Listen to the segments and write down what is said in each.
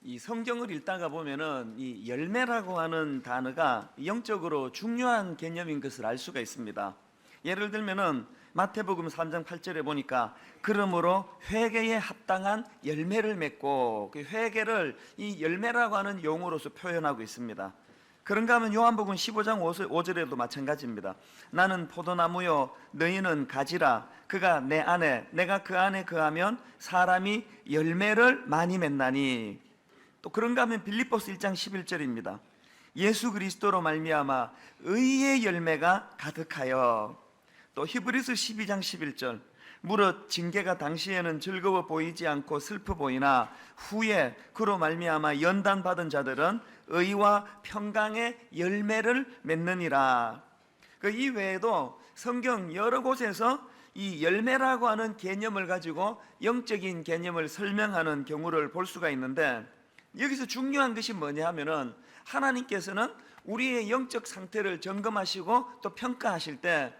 이 성경을 읽다가 보면은 이 열매라고 하는 단어가 영적으로 중요한 개념인 것을 알 수가 있습니다. 예를 들면은 마태복음 3장 8절에 보니까 그러므로 회개에 합당한 열매를 맺고, 그 회개를 이 열매라고 하는 용어로서 표현하고 있습니다. 그런가 하면 요한복음 15장 5절에도 마찬가지입니다. 나는 포도나무요 너희는 가지라. 그가 내 안에 내가 그 안에 거하면 사람이 열매를 많이 맺나니. 또 그런가 하면 빌립보서 1장 11절입니다. 예수 그리스도로 말미암아 의의 열매가 가득하여. 또 히브리서 12장 11절 무릇 징계가 당시에는 즐거워 보이지 않고 슬퍼 보이나 후에 그로 말미암아 연단받은 자들은 의와 평강의 열매를 맺느니라. 그 이외에도 성경 여러 곳에서 이 열매라고 하는 개념을 가지고 영적인 개념을 설명하는 경우를 볼 수가 있는데, 여기서 중요한 것이 뭐냐 하면은 하나님께서는 우리의 영적 상태를 점검하시고 또 평가하실 때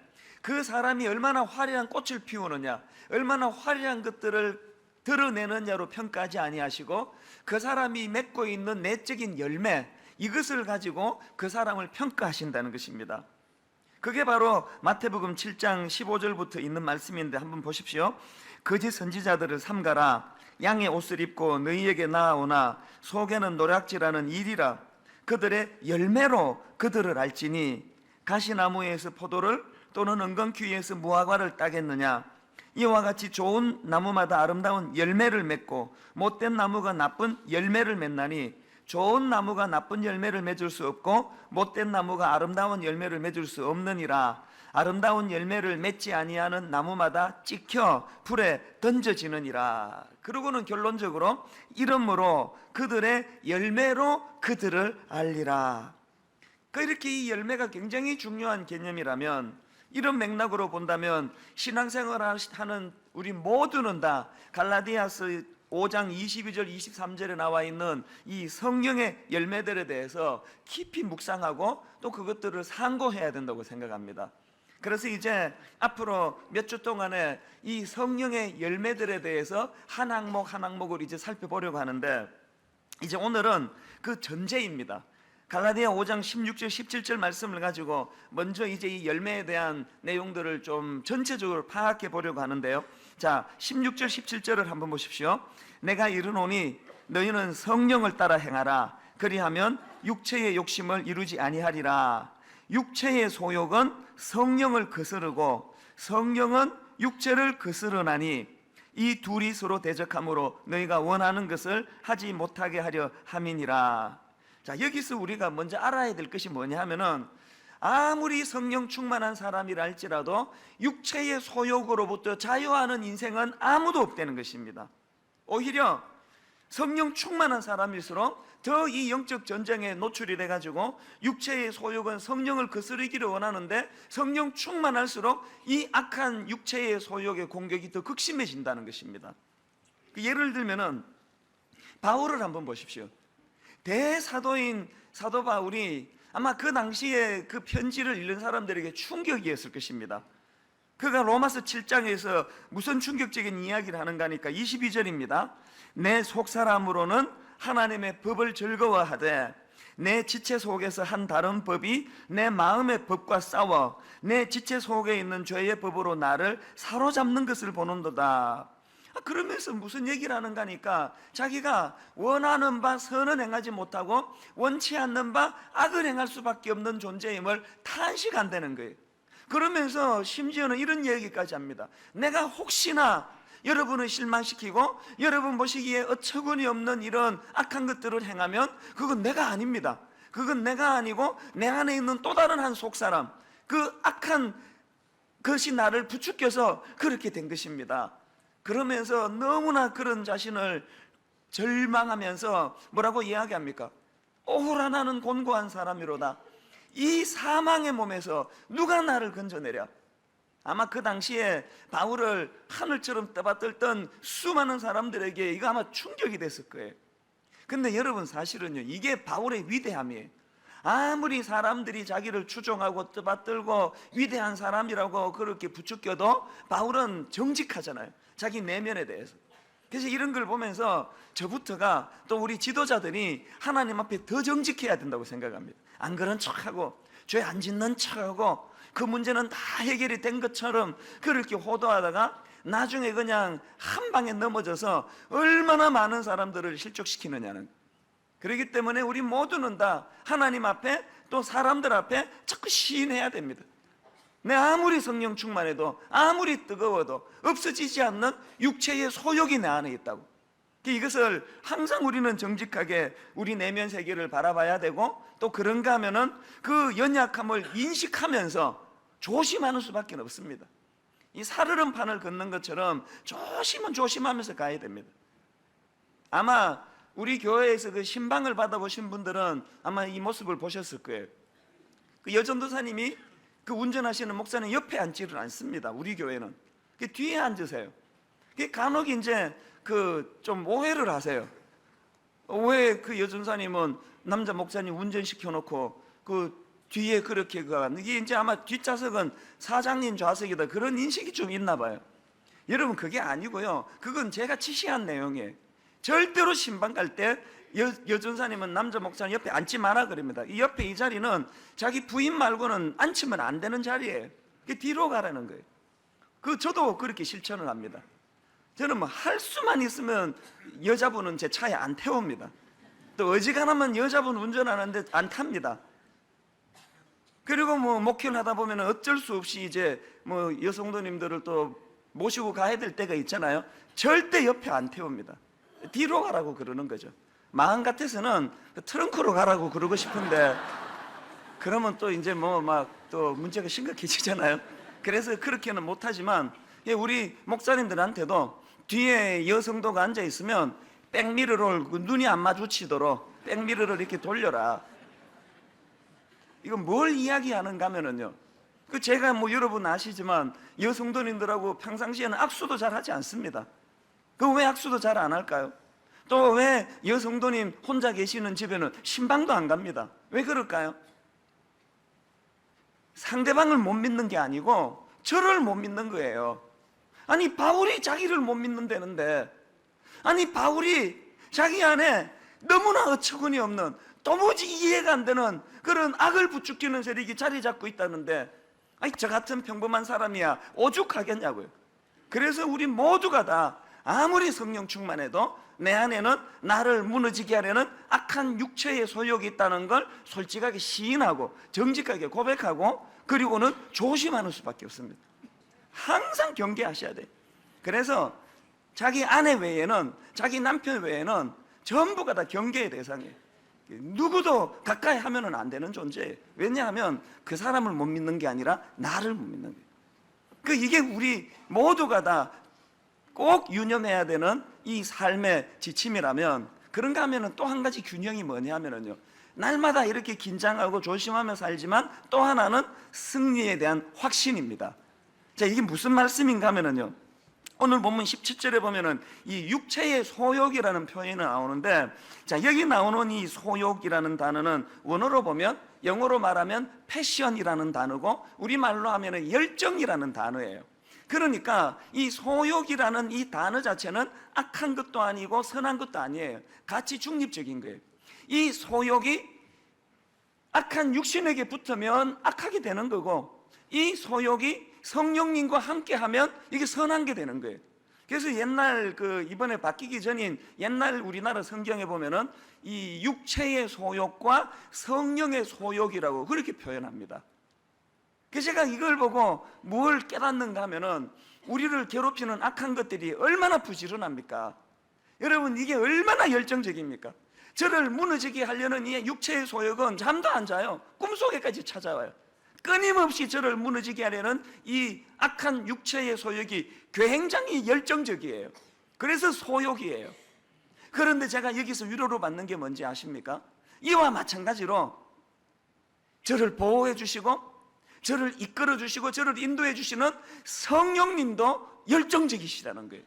그 사람이 얼마나 화려한 꽃을 피우느냐, 얼마나 화려한 것들을 드러내느냐로 평가하지 아니하시고 그 사람이 맺고 있는 내적인 열매, 이것을 가지고 그 사람을 평가하신다는 것입니다. 그게 바로 마태복음 7장 15절부터 있는 말씀인데 한번 보십시오. 거짓 선지자들을 삼가라. 양의 옷을 입고 너희에게 나아오나 속에는 노략질하는 일이라. 그들의 열매로 그들을 알지니 가시나무에서 포도를 또는 은건퀴에서 무화과를 따겠느냐. 이와 같이 좋은 나무마다 아름다운 열매를 맺고 못된 나무가 나쁜 열매를 맺나니 좋은 나무가 나쁜 열매를 맺을 수 없고 못된 나무가 아름다운 열매를 맺을 수 없느니라. 아름다운 열매를 맺지 아니하는 나무마다 찍혀 불에 던져지느니라. 그러고는 결론적으로 이러므로 그들의 열매로 그들을 알리라. 이렇게 이 열매가 굉장히 중요한 개념이라면, 이런 맥락으로 본다면 신앙생활 하는 우리 모두는 다 갈라디아서 5장 22절 23절에 나와 있는 이 성령의 열매들에 대해서 깊이 묵상하고 또 그것들을 상고해야 된다고 생각합니다. 그래서 이제 앞으로 몇 주 동안에 이 성령의 열매들에 대해서 한 항목 한 항목을 이제 살펴보려고 하는데, 이제 오늘은 그 전제입니다. 갈라디아 5장 16절 17절 말씀을 가지고 먼저 이제 이 열매에 대한 내용들을 좀 전체적으로 파악해 보려고 하는데요. 자, 16절 17절을 한번 보십시오. 내가 이르노니 너희는 성령을 따라 행하라. 그리하면 육체의 욕심을 이루지 아니하리라. 육체의 소욕은 성령을 거스르고 성령은 육체를 거스르나니 이 둘이 서로 대적하므로 너희가 원하는 것을 하지 못하게 하려 함이니라. 자, 여기서 우리가 먼저 알아야 될 것이 뭐냐 하면은, 아무리 성령 충만한 사람이라 할지라도 육체의 소욕으로부터 자유하는 인생은 아무도 없다는 것입니다. 오히려 성령 충만한 사람일수록 더 이 영적 전쟁에 노출이 돼가지고 육체의 소욕은 성령을 거스르기를 원하는데, 성령 충만할수록 이 악한 육체의 소욕의 공격이 더 극심해진다는 것입니다. 예를 들면은 바울을 한번 보십시오. 대사도인 사도 바울이 아마 그 당시에 그 편지를 읽는 사람들에게 충격이었을 것입니다. 그가 로마서 7장에서 무슨 충격적인 이야기를 하는가 하니까 22절입니다. 내 속사람으로는 하나님의 법을 즐거워하되 내 지체 속에서 한 다른 법이 내 마음의 법과 싸워 내 지체 속에 있는 죄의 법으로 나를 사로잡는 것을 보는도다. 그러면서 무슨 얘기를 하는가 하니까 자기가 원하는 바 선은 행하지 못하고 원치 않는 바 악을 행할 수밖에 없는 존재임을 탄식한다는 거예요. 그러면서 심지어는 이런 얘기까지 합니다. 내가 혹시나 여러분을 실망시키고 여러분 보시기에 어처구니 없는 이런 악한 것들을 행하면 그건 내가 아닙니다. 그건 내가 아니고 내 안에 있는 또 다른 한 속사람, 그 악한 것이 나를 부추겨서 그렇게 된 것입니다. 그러면서 너무나 그런 자신을 절망하면서 뭐라고 이야기합니까? 오호라 나는 곤고한 사람이로다. 이 사망의 몸에서 누가 나를 건져내랴. 아마 그 당시에 바울을 하늘처럼 떠받들던 수많은 사람들에게 이거 아마 충격이 됐을 거예요. 근데 여러분, 사실은요, 이게 바울의 위대함이에요. 아무리 사람들이 자기를 추종하고 떠받들고 위대한 사람이라고 그렇게 부추겨도 바울은 정직하잖아요, 자기 내면에 대해서. 그래서 이런 걸 보면서 저부터가 또 우리 지도자들이 하나님 앞에 더 정직해야 된다고 생각합니다. 안 그런 척하고 죄 안 짓는 척하고 그 문제는 다 해결이 된 것처럼 그렇게 호도하다가 나중에 그냥 한 방에 넘어져서 얼마나 많은 사람들을 실족시키느냐는. 그렇기 때문에 우리 모두는 다 하나님 앞에 또 사람들 앞에 자꾸 시인해야 됩니다. 내 아무리 성령 충만해도 아무리 뜨거워도 없어지지 않는 육체의 소욕이 내 안에 있다고. 이것을 항상 우리는 정직하게 우리 내면 세계를 바라봐야 되고, 또 그런가 하면은 그 연약함을 인식하면서 조심하는 수밖에 없습니다. 이 살얼음 판을 걷는 것처럼 조심은 조심하면서 가야 됩니다. 아마 우리 교회에서 그 신방을 받아보신 분들은 아마 이 모습을 보셨을 거예요. 그 여전도사님이 그 운전하시는 목사님 옆에 앉지를 않습니다. 우리 교회는 그 뒤에 앉으세요. 그 간혹 이제 그 좀 오해를 하세요. 왜 그 여전사님은 남자 목사님 운전시켜 놓고 그 뒤에 그렇게 가? 이게 이제 아마 뒷좌석은 사장님 좌석이다, 그런 인식이 좀 있나 봐요. 여러분, 그게 아니고요, 그건 제가 지시한 내용이에요. 절대로 신방 갈 때 여전사님은 남자 목사님 옆에 앉지 마라 그럽니다. 이 옆에 이 자리는 자기 부인 말고는 앉히면 안 되는 자리예요. 뒤로 가라는 거예요. 저도 그렇게 실천을 합니다. 저는 뭐 할 수만 있으면 여자분은 제 차에 안 태웁니다. 또 어지간하면 여자분 운전하는데 안 탑니다. 그리고 뭐 목회를 하다 보면 어쩔 수 없이 이제 뭐 여성도님들을 또 모시고 가야 될 때가 있잖아요. 절대 옆에 안 태웁니다. 뒤로 가라고 그러는 거죠. 마음 같아서는 트렁크로 가라고 그러고 싶은데, 그러면 또 이제 뭐 막 또 문제가 심각해지잖아요. 그래서 그렇게는 못하지만, 우리 목사님들한테도 뒤에 여성도가 앉아 있으면 백미러를 눈이 안 마주치도록 백미러를 이렇게 돌려라. 이건 뭘 이야기하는가 하면은요, 제가 뭐 여러분 아시지만 여성도님들하고 평상시에는 악수도 잘 하지 않습니다. 왜 악수도 잘 안 할까요? 또 왜 여성도님 혼자 계시는 집에는 신방도 안 갑니다? 왜 그럴까요? 상대방을 못 믿는 게 아니고 저를 못 믿는 거예요. 아니, 바울이 자기를 못 믿는다는데, 아니 바울이 자기 안에 너무나 어처구니 없는, 도무지 이해가 안 되는 그런 악을 부추기는 세력이 자리 잡고 있다는데, 아니 저 같은 평범한 사람이야 오죽하겠냐고요. 그래서 우리 모두가 다 아무리 성령 충만해도 내 안에는 나를 무너지게 하려는 악한 육체의 소욕이 있다는 걸 솔직하게 시인하고 정직하게 고백하고, 그리고는 조심하는 수밖에 없습니다. 항상 경계하셔야 돼요. 그래서 자기 아내 외에는, 자기 남편 외에는 전부가 다 경계의 대상이에요. 누구도 가까이 하면 안 되는 존재예요. 왜냐하면 그 사람을 못 믿는 게 아니라 나를 못 믿는 거예요. 이게 우리 모두가 다 꼭 유념해야 되는 이 삶의 지침이라면, 그런가 하면 또 한 가지 균형이 뭐냐 하면요, 날마다 이렇게 긴장하고 조심하며 살지만 또 하나는 승리에 대한 확신입니다. 자, 이게 무슨 말씀인가 하면요, 오늘 본문 17절에 보면은 이 육체의 소욕이라는 표현이 나오는데, 자, 여기 나오는 이 소욕이라는 단어는 원어로 보면, 영어로 말하면 패션이라는 단어고, 우리말로 하면은 열정이라는 단어예요. 그러니까 이 소욕이라는 이 단어 자체는 악한 것도 아니고 선한 것도 아니에요. 같이 중립적인 거예요. 이 소욕이 악한 육신에게 붙으면 악하게 되는 거고, 이 소욕이 성령님과 함께하면 이게 선한 게 되는 거예요. 그래서 옛날 이번에 바뀌기 전인 옛날 우리나라 성경에 보면은 이 육체의 소욕과 성령의 소욕이라고 그렇게 표현합니다. 그래서 제가 이걸 보고 뭘 깨닫는가 하면은, 우리를 괴롭히는 악한 것들이 얼마나 부지런합니까? 여러분, 이게 얼마나 열정적입니까? 저를 무너지게 하려는 이 육체의 소욕은 잠도 안 자요. 꿈속에까지 찾아와요. 끊임없이 저를 무너지게 하려는 이 악한 육체의 소욕이 굉장히 열정적이에요. 그래서 소욕이에요. 그런데 제가 여기서 위로를 받는 게 뭔지 아십니까? 이와 마찬가지로 저를 보호해 주시고 저를 이끌어 주시고 저를 인도해 주시는 성령님도 열정적이시라는 거예요.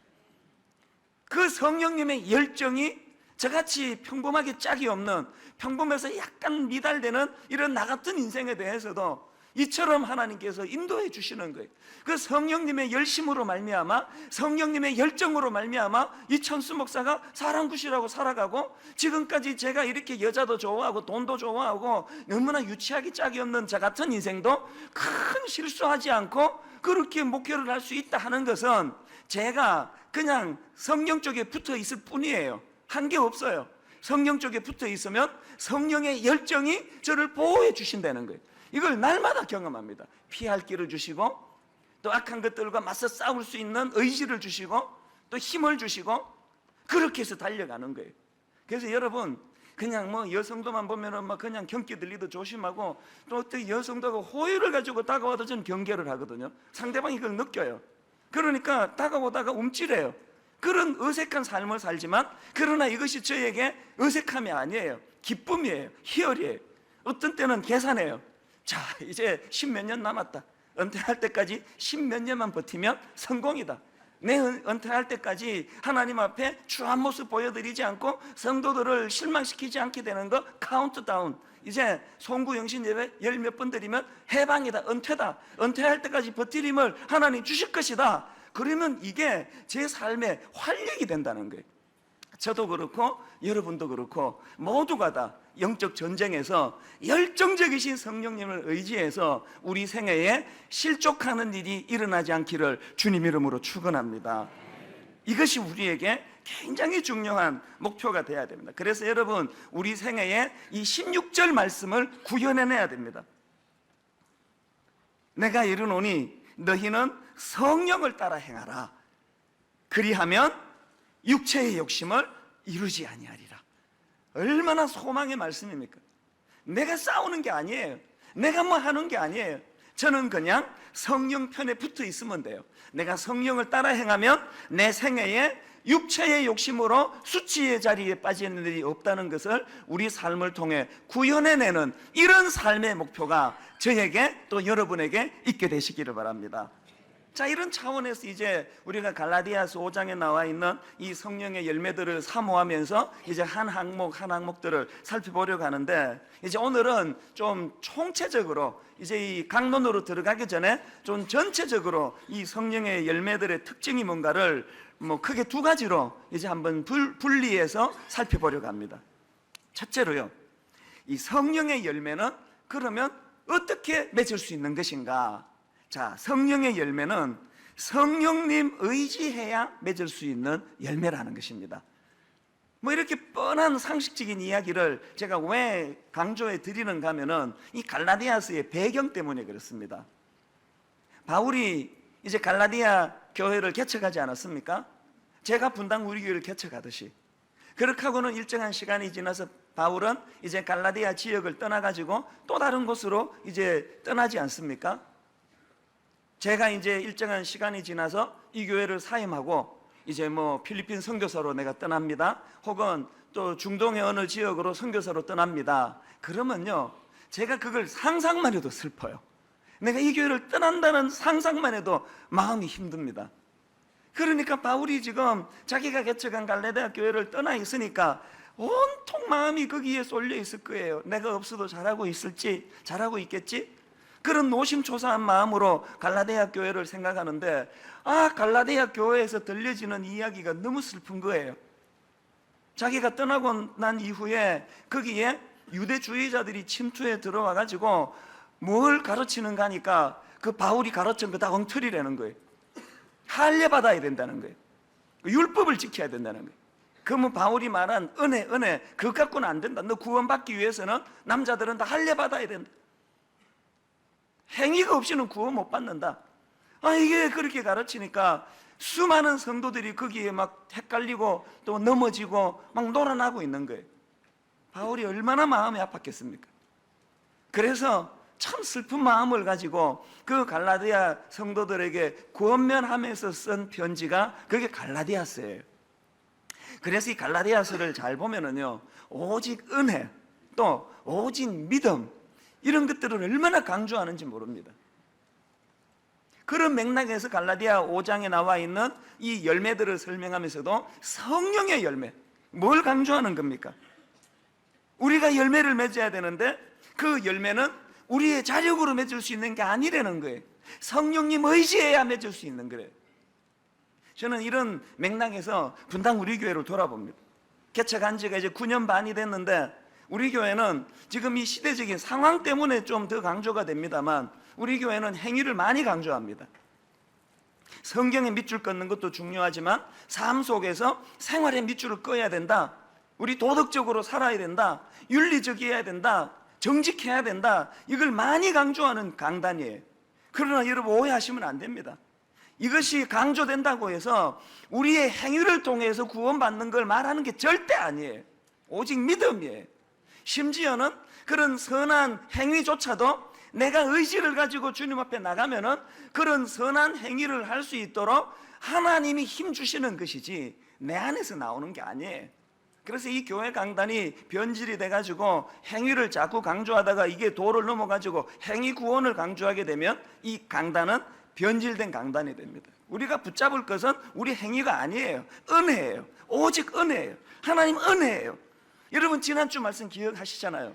그 성령님의 열정이 저같이 평범하게 짝이 없는, 평범해서 약간 미달되는 이런 나 같은 인생에 대해서도 이처럼 하나님께서 인도해 주시는 거예요. 그 성령님의 열심으로 말미암아, 성령님의 열정으로 말미암아 이 천수 목사가 사랑굿이라고 살아가고, 지금까지 제가 이렇게 여자도 좋아하고 돈도 좋아하고 너무나 유치하기 짝이 없는 저 같은 인생도 큰 실수하지 않고 그렇게 목표를 할 수 있다 하는 것은 제가 그냥 성령 쪽에 붙어 있을 뿐이에요. 한 게 없어요. 성령 쪽에 붙어 있으면 성령의 열정이 저를 보호해 주신다는 거예요. 이걸 날마다 경험합니다. 피할 길을 주시고, 또 악한 것들과 맞서 싸울 수 있는 의지를 주시고, 또 힘을 주시고, 그렇게 해서 달려가는 거예요. 그래서 여러분, 그냥 뭐 여성도만 보면은 막 그냥 경기 들리도 조심하고, 또 어떻게 여성도가 호의를 가지고 다가와도 저는 경계를 하거든요. 상대방이 그걸 느껴요. 그러니까 다가오다가 움찔해요. 그런 어색한 삶을 살지만, 그러나 이것이 저에게 어색함이 아니에요. 기쁨이에요. 희열이에요. 어떤 때는 계산해요. 자, 이제 10몇 년 남았다. 은퇴할 때까지 10몇 년만 버티면 성공이다. 내 은퇴할 때까지 하나님 앞에 추한 모습 보여드리지 않고 성도들을 실망시키지 않게 되는 거 카운트다운. 이제 송구영신 예배 열 몇 번 드리면 해방이다, 은퇴다. 은퇴할 때까지 버틸 힘을 하나님 주실 것이다. 그러면 이게 제 삶의 활력이 된다는 거예요. 저도 그렇고 여러분도 그렇고 모두가 다 영적 전쟁에서 열정적이신 성령님을 의지해서 우리 생애에 실족하는 일이 일어나지 않기를 주님 이름으로 축원합니다. 이것이 우리에게 굉장히 중요한 목표가 되어야 됩니다. 그래서 여러분, 우리 생애에 이 16절 말씀을 구현해내야 됩니다. 내가 이르노니 너희는 성령을 따라 행하라. 그리하면 육체의 욕심을 이루지 아니하리라. 얼마나 소망의 말씀입니까? 내가 싸우는 게 아니에요. 내가 뭐 하는 게 아니에요. 저는 그냥 성령 편에 붙어 있으면 돼요. 내가 성령을 따라 행하면 내 생애에 육체의 욕심으로 수치의 자리에 빠지는 일이 없다는 것을 우리 삶을 통해 구현해내는 이런 삶의 목표가 저에게 또 여러분에게 있게 되시기를 바랍니다. 자, 이런 차원에서 이제 우리가 갈라디아서 5장에 나와 있는 이 성령의 열매들을 사모하면서 이제 한 항목들을 살펴보려고 하는데, 이제 오늘은 좀 총체적으로 이제 이 강론으로 들어가기 전에 좀 전체적으로 이 성령의 열매들의 특징이 뭔가를 뭐 크게 두 가지로 이제 한번 분리해서 살펴보려고 합니다. 첫째로요, 이 성령의 열매는 그러면 어떻게 맺을 수 있는 것인가? 자, 성령의 열매는 성령님 의지해야 맺을 수 있는 열매라는 것입니다. 뭐 이렇게 뻔한 상식적인 이야기를 제가 왜 강조해 드리는가 하면은 이 갈라디아서의 배경 때문에 그렇습니다. 바울이 이제 갈라디아 교회를 개척하지 않았습니까? 제가 분당 우리 교회를 개척하듯이. 그렇게 하고는 일정한 시간이 지나서 바울은 이제 갈라디아 지역을 떠나가지고 또 다른 곳으로 이제 떠나지 않습니까? 제가 이제 일정한 시간이 지나서 이 교회를 사임하고 이제 뭐 필리핀 선교사로 내가 떠납니다. 혹은 또 중동의 어느 지역으로 선교사로 떠납니다. 그러면요, 제가 그걸 상상만 해도 슬퍼요. 내가 이 교회를 떠난다는 상상만 해도 마음이 힘듭니다. 그러니까 바울이 지금 자기가 개척한 갈라디아 교회를 떠나 있으니까 온통 마음이 거기에 쏠려 있을 거예요. 내가 없어도 잘하고 있을지, 잘하고 있겠지? 그런 노심초사한 마음으로 갈라디아 교회를 생각하는데, 갈라디아 교회에서 들려지는 이야기가 너무 슬픈 거예요. 자기가 떠나고 난 이후에 거기에 유대주의자들이 침투해 들어와 가지고 뭘 가르치는가 하니까 그 바울이 가르친 거 다 엉터리라는 거예요. 할례 받아야 된다는 거예요. 율법을 지켜야 된다는 거예요. 그러면 바울이 말한 은혜 그것 갖고는 안 된다. 너 구원받기 위해서는 남자들은 다 할례 받아야 된다. 행위가 없이는 구원 못 받는다. 이게 그렇게 가르치니까 수많은 성도들이 거기에 막 헷갈리고 또 넘어지고 막 놀아나고 있는 거예요. 바울이 얼마나 마음이 아팠겠습니까? 그래서 참 슬픈 마음을 가지고 그 갈라디아 성도들에게 권면하면서 쓴 편지가 그게 갈라디아서예요. 그래서 이 갈라디아서를 잘 보면은요, 오직 은혜, 또 오직 믿음, 이런 것들을 얼마나 강조하는지 모릅니다. 그런 맥락에서 갈라디아 5장에 나와 있는 이 열매들을 설명하면서도 성령의 열매, 뭘 강조하는 겁니까? 우리가 열매를 맺어야 되는데 그 열매는 우리의 자력으로 맺을 수 있는 게 아니라는 거예요. 성령님 의지해야 맺을 수 있는 거예요. 저는 이런 맥락에서 분당 우리 교회로 돌아봅니다. 개척한 지가 이제 9년 반이 됐는데 우리 교회는 지금 이 시대적인 상황 때문에 좀 더 강조가 됩니다만 우리 교회는 행위를 많이 강조합니다. 성경에 밑줄 긋는 것도 중요하지만 삶 속에서 생활의 밑줄을 꺼야 된다. 우리 도덕적으로 살아야 된다. 윤리적이어야 된다. 정직해야 된다. 이걸 많이 강조하는 강단이에요. 그러나 여러분 오해하시면 안 됩니다. 이것이 강조된다고 해서 우리의 행위를 통해서 구원받는 걸 말하는 게 절대 아니에요. 오직 믿음이에요. 심지어는 그런 선한 행위조차도 내가 의지를 가지고 주님 앞에 나가면은 그런 선한 행위를 할 수 있도록 하나님이 힘 주시는 것이지 내 안에서 나오는 게 아니에요. 그래서 이 교회 강단이 변질이 돼가지고 행위를 자꾸 강조하다가 이게 도를 넘어가지고 행위 구원을 강조하게 되면 이 강단은 변질된 강단이 됩니다. 우리가 붙잡을 것은 우리 행위가 아니에요. 은혜예요. 오직 은혜예요. 하나님 은혜예요. 여러분 지난주 말씀 기억하시잖아요.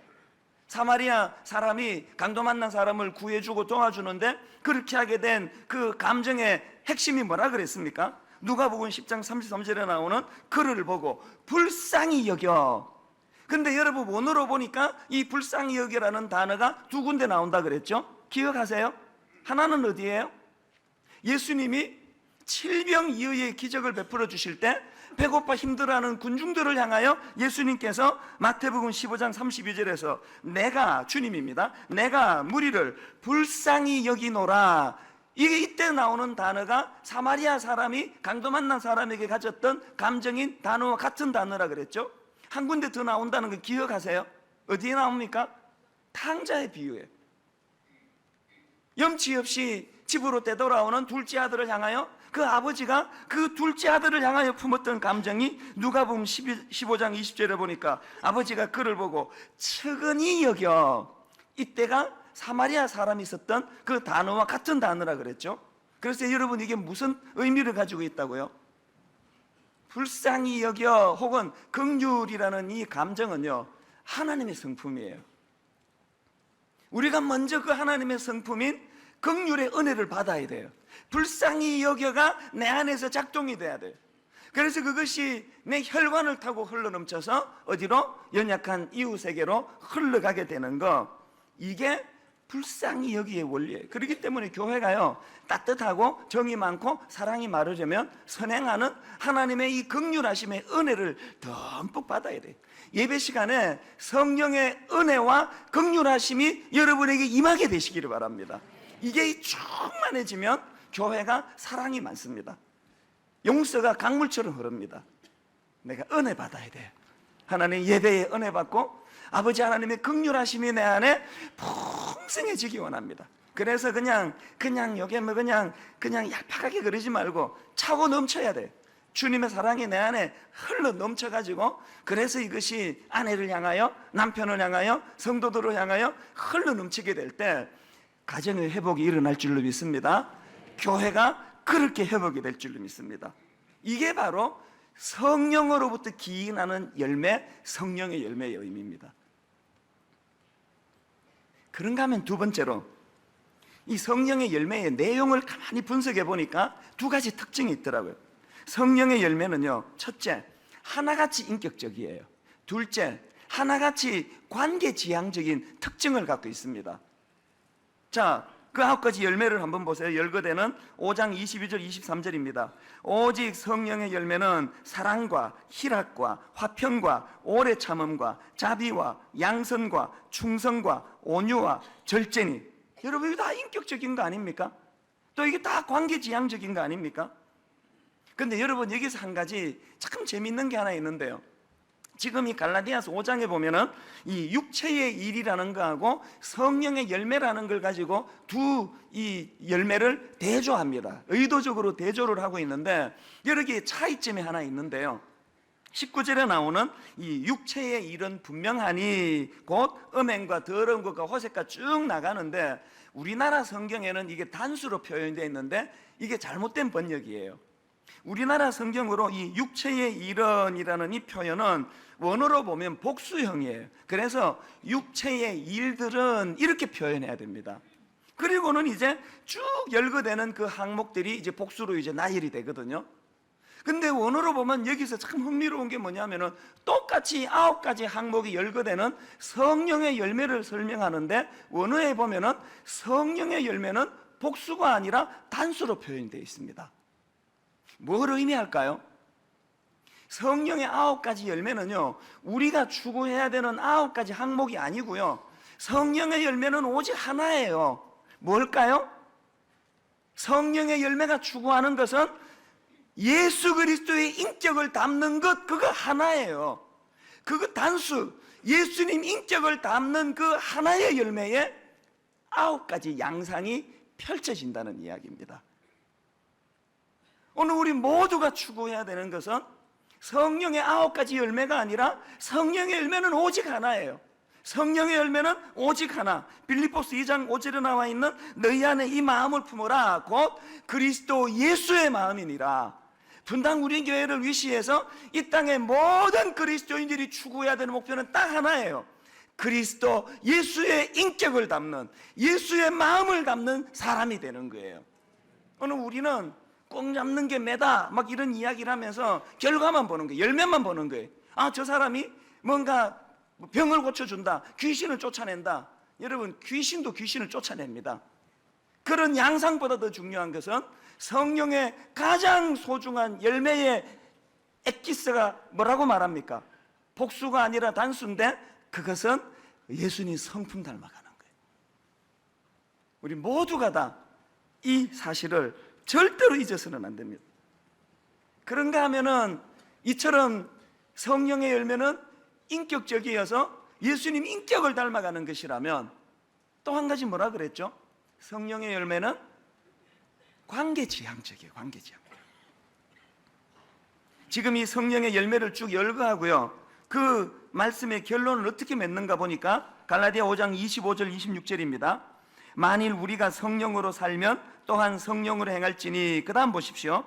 사마리아 사람이 강도 만난 사람을 구해주고 도와주는데 그렇게 하게 된 그 감정의 핵심이 뭐라 그랬습니까? 누가복음 10장 33절에 나오는 그를 보고 불쌍히 여겨. 근데 여러분 원어로 보니까 이 불쌍히 여겨라는 단어가 두 군데 나온다 그랬죠? 기억하세요? 하나는 어디예요? 예수님이 칠병이의의 기적을 베풀어 주실 때 배고파 힘들어하는 군중들을 향하여 예수님께서 마태복음 15장 32절에서 내가 주님입니다. 내가 무리를 불쌍히 여기노라. 이게 이때 나오는 단어가 사마리아 사람이 강도 만난 사람에게 가졌던 감정인 단어와 같은 단어라 그랬죠. 한 군데 더 나온다는 거 기억하세요? 어디에 나옵니까? 탕자의 비유예요. 염치 없이 집으로 되돌아오는 둘째 아들을 향하여 그 아버지가 그 둘째 아들을 향하여 품었던 감정이 누가복음 15장 20절에 보니까 아버지가 그를 보고 측은히 여겨. 이때가 사마리아 사람이 있었던 그 단어와 같은 단어라 그랬죠. 그래서 여러분 이게 무슨 의미를 가지고 있다고요? 불쌍히 여겨 혹은 긍휼이라는 이 감정은요 하나님의 성품이에요. 우리가 먼저 그 하나님의 성품인 긍휼의 은혜를 받아야 돼요. 불쌍히 여겨가 내 안에서 작동이 돼야 돼요. 그래서 그것이 내 혈관을 타고 흘러넘쳐서 어디로? 연약한 이웃에게로 흘러가게 되는 거. 이게 불쌍히 여기의 원리예요. 그렇기 때문에 교회가요 따뜻하고 정이 많고 사랑이 마르려면 선행하는 하나님의 이 긍휼하심의 은혜를 듬뿍 받아야 돼요. 예배 시간에 성령의 은혜와 긍휼하심이 여러분에게 임하게 되시기를 바랍니다. 이게 충만해지면 교회가 사랑이 많습니다. 용서가 강물처럼 흐릅니다. 내가 은혜 받아야 돼요. 하나님 예배에 은혜 받고 아버지 하나님의 긍휼하심이 내 안에 풍성해지기 원합니다. 그래서 그냥 요게 뭐 그냥 얄팍하게 그러지 말고 차고 넘쳐야 돼. 주님의 사랑이 내 안에 흘러 넘쳐가지고 그래서 이것이 아내를 향하여 남편을 향하여 성도들을 향하여 흘러 넘치게 될 때 가정의 회복이 일어날 줄로 믿습니다. 교회가 그렇게 회복이 될 줄로 믿습니다. 이게 바로 성령으로부터 기인하는 열매, 성령의 열매의 의미입니다. 그런가 하면 두 번째로 이 성령의 열매의 내용을 가만히 분석해 보니까 두 가지 특징이 있더라고요. 성령의 열매는요, 첫째, 하나같이 인격적이에요. 둘째, 하나같이 관계지향적인 특징을 갖고 있습니다. 자, 그 9가지 열매를 한번 보세요. 열거되는 5장 22절 23절입니다. 오직 성령의 열매는 사랑과 희락과 화평과 오래 참음과 자비와 양선과 충성과 온유와 절제니. 여러분 이거 다 인격적인 거 아닙니까? 또 이게 다 관계지향적인 거 아닙니까? 근데 여러분 여기서 한 가지 참 재밌는 게 하나 있는데요. 지금 이 갈라디아서 5장에 보면은 이 육체의 일이라는 거하고 성령의 열매라는 걸 가지고 두 이 열매를 대조합니다. 의도적으로 대조를 하고 있는데 여러 개의 차이점이 하나 있는데요. 19절에 나오는 이 육체의 일은 분명하니 곧 음행과 더러운 것과 호색과 쭉 나가는데 우리나라 성경에는 이게 단수로 표현되어 있는데 이게 잘못된 번역이에요. 우리나라 성경으로 이 육체의 일은이라는 이 표현은 원어로 보면 복수형이에요. 그래서 육체의 일들은 이렇게 표현해야 됩니다. 그리고는 이제 쭉 열거되는 그 항목들이 이제 복수로 이제 나열이 되거든요. 근데 원어로 보면 여기서 참 흥미로운 게 뭐냐면은 똑같이 9가지 항목이 열거되는 성령의 열매를 설명하는데 원어에 보면은 성령의 열매는 복수가 아니라 단수로 표현되어 있습니다. 뭘 의미할까요? 성령의 9가지 열매는요, 우리가 추구해야 되는 9가지 항목이 아니고요, 성령의 열매는 오직 하나예요. 뭘까요? 성령의 열매가 추구하는 것은 예수 그리스도의 인격을 담는 것, 그거 하나예요. 그거 단수, 예수님 인격을 담는 그 하나의 열매에 9가지 양상이 펼쳐진다는 이야기입니다. 오늘 우리 모두가 추구해야 되는 것은 성령의 9가지 열매가 아니라 성령의 열매는 오직 하나예요. 성령의 열매는 오직 하나. 빌립보서 2장 5절에 나와 있는 너희 안에 이 마음을 품어라 곧 그리스도 예수의 마음이니라. 분당 우리 교회를 위시해서 이 땅의 모든 그리스도인들이 추구해야 되는 목표는 딱 하나예요. 그리스도 예수의 인격을 담는, 예수의 마음을 담는 사람이 되는 거예요. 오늘 우리는 꼭 잡는 게 매다 막 이런 이야기를 하면서 결과만 보는 거예요. 열매만 보는 거예요. 아, 저 사람이 뭔가 병을 고쳐준다, 귀신을 쫓아낸다. 여러분, 귀신도 귀신을 쫓아냅니다. 그런 양상보다 더 중요한 것은 성령의 가장 소중한 열매의 엑기스가 뭐라고 말합니까? 복수가 아니라 단수인데 그것은 예수님 성품 닮아가는 거예요. 우리 모두가 다 이 사실을 절대로 잊어서는 안 됩니다. 그런가 하면은 이처럼 성령의 열매는 인격적이어서 예수님 인격을 닮아가는 것이라면 또 한 가지 뭐라 그랬죠? 성령의 열매는 관계지향적이에요. 관계지향적. 지금 이 성령의 열매를 쭉 열거하고요, 그 말씀의 결론을 어떻게 맺는가 보니까 갈라디아 5장 25절 26절입니다. 만일 우리가 성령으로 살면 또한 성령으로 행할지니, 그 다음 보십시오.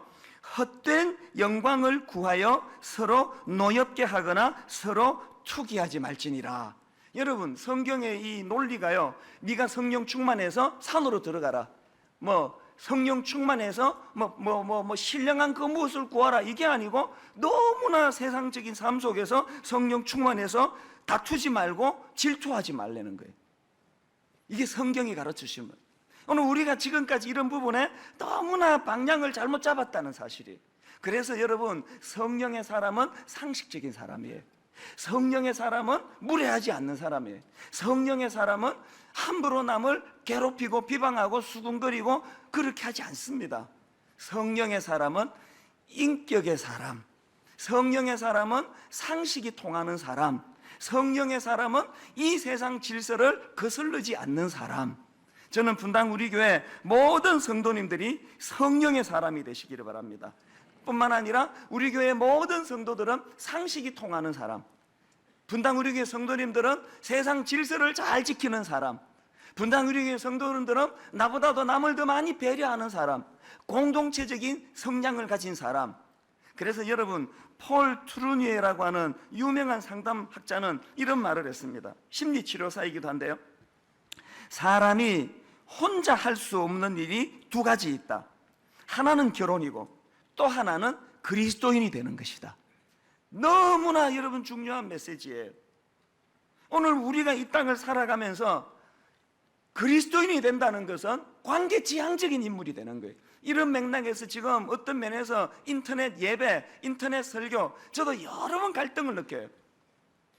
헛된 영광을 구하여 서로 노엽게 하거나 서로 투기하지 말지니라. 여러분, 성경의 이 논리가요, 네가 성령 충만해서 산으로 들어가라, 성령 충만해서 신령한 그 무엇을 구하라, 이게 아니고 너무나 세상적인 삶 속에서 성령 충만해서 다투지 말고 질투하지 말라는 거예요. 이게 성경이 가르치신 거예요. 오늘 우리가 지금까지 이런 부분에 너무나 방향을 잘못 잡았다는 사실이에요. 그래서 여러분, 성령의 사람은 상식적인 사람이에요. 성령의 사람은 무례하지 않는 사람이에요. 성령의 사람은 함부로 남을 괴롭히고 비방하고 수군거리고 그렇게 하지 않습니다. 성령의 사람은 인격의 사람, 성령의 사람은 상식이 통하는 사람, 성령의 사람은 이 세상 질서를 거슬르지 않는 사람. 저는 분당 우리 교회 모든 성도님들이 성령의 사람이 되시기를 바랍니다. 뿐만 아니라 우리 교회 모든 성도들은 상식이 통하는 사람, 분당 우리 교회 성도님들은 세상 질서를 잘 지키는 사람, 분당 우리 교회 성도님들은 나보다 더 남을 더 많이 배려하는 사람, 공동체적인 성향을 가진 사람. 그래서 여러분, 폴 트루니에라고 하는 유명한 상담학자는 이런 말을 했습니다. 심리치료사이기도 한데요, 사람이 혼자 할 수 없는 일이 2가지 있다. 하나는 결혼이고 또 하나는 그리스도인이 되는 것이다. 너무나 여러분 중요한 메시지예요. 오늘 우리가 이 땅을 살아가면서 그리스도인이 된다는 것은 관계지향적인 인물이 되는 거예요. 이런 맥락에서 지금 어떤 면에서 인터넷 예배, 인터넷 설교, 저도 여러 번 갈등을 느껴요.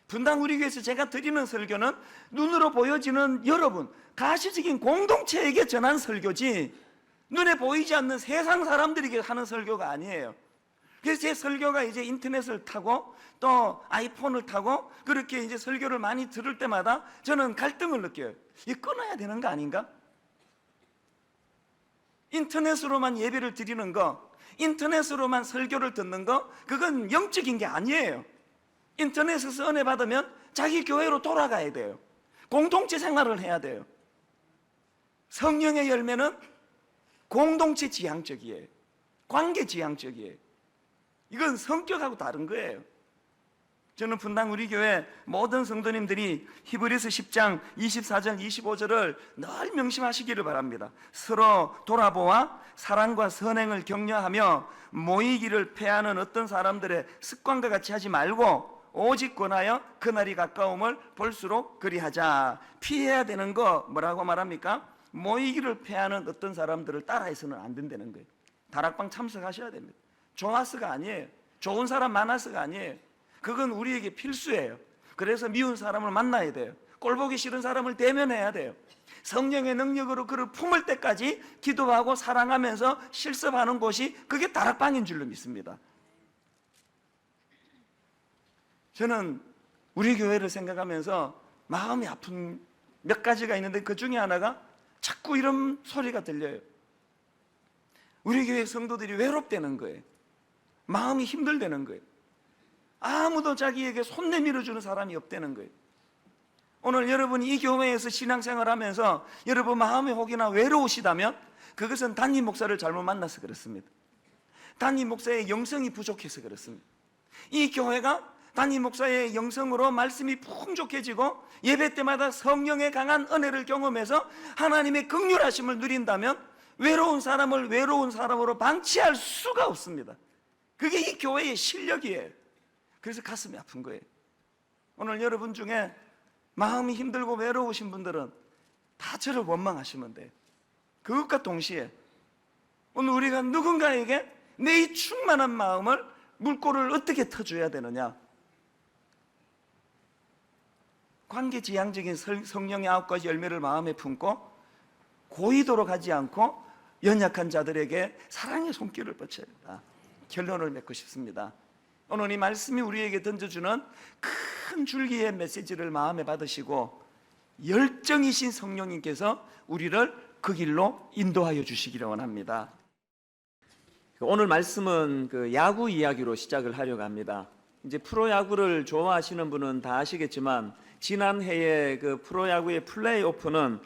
분당 우리 교회에서 제가 드리는 설교는 눈으로 보여지는 여러분, 가시적인 공동체에게 전한 설교지 눈에 보이지 않는 세상 사람들에게 하는 설교가 아니에요. 그래서 제 설교가 이제 인터넷을 타고 또 아이폰을 타고 그렇게 이제 설교를 많이 들을 때마다 저는 갈등을 느껴요. 이거 끊어야 되는 거 아닌가? 인터넷으로만 예배를 드리는 거, 인터넷으로만 설교를 듣는 거, 그건 영적인 게 아니에요. 인터넷에서 은혜 받으면 자기 교회로 돌아가야 돼요. 공동체 생활을 해야 돼요. 성령의 열매는 공동체 지향적이에요. 관계지향적이에요. 이건 성격하고 다른 거예요. 저는 분당 우리 교회 모든 성도님들이 히브리서 10장 24절 25절을 늘 명심하시기를 바랍니다. 서로 돌아보아 사랑과 선행을 격려하며 모이기를 패하는 어떤 사람들의 습관과 같이 하지 말고 오직 권하여 그날이 가까움을 볼수록 그리하자. 피해야 되는 거 뭐라고 말합니까? 모이기를 패하는 어떤 사람들을 따라해서는 안 된다는 거예요. 다락방 참석하셔야 됩니다. 좋아서가 아니에요. 좋은 사람 많아서가 아니에요. 그건 우리에게 필수예요. 그래서 미운 사람을 만나야 돼요. 꼴보기 싫은 사람을 대면해야 돼요. 성령의 능력으로 그를 품을 때까지 기도하고 사랑하면서 실습하는 곳이 그게 다락방인 줄로 믿습니다. 저는 우리 교회를 생각하면서 마음이 아픈 몇 가지가 있는데 그 중에 하나가 자꾸 이런 소리가 들려요. 우리 교회 성도들이 외롭다는 거예요. 마음이 힘들다는 거예요. 아무도 자기에게 손 내밀어 주는 사람이 없다는 거예요. 오늘 여러분이 이 교회에서 신앙생활 하면서 여러분 마음이 혹이나 외로우시다면 그것은 담임 목사를 잘못 만나서 그렇습니다. 담임 목사의 영성이 부족해서 그렇습니다. 이 교회가 담임 목사의 영성으로 말씀이 풍족해지고 예배 때마다 성령의 강한 은혜를 경험해서 하나님의 긍휼하심을 누린다면 외로운 사람을 외로운 사람으로 방치할 수가 없습니다. 그게 이 교회의 실력이에요. 그래서 가슴이 아픈 거예요. 오늘 여러분 중에 마음이 힘들고 외로우신 분들은 다 저를 원망하시면 돼요. 그것과 동시에 오늘 우리가 누군가에게 내 이 충만한 마음을 물꼬를 어떻게 터줘야 되느냐. 관계지향적인 성령의 9가지 열매를 마음에 품고 고의도로 가지 않고 연약한 자들에게 사랑의 손길을 뻗쳐야 된다. 결론을 맺고 싶습니다. 오늘 이 말씀이 우리에게 던져주는 큰 줄기의 메시지를 마음에 받으시고 열정이신 성령님께서 우리를 그 길로 인도하여 주시기를 원합니다. 오늘 말씀은 그 야구 이야기로 시작을 하려고 합니다. 이제 프로야구를 좋아하시는 분은 다 아시겠지만 지난 해에 그 프로야구의 플레이오프는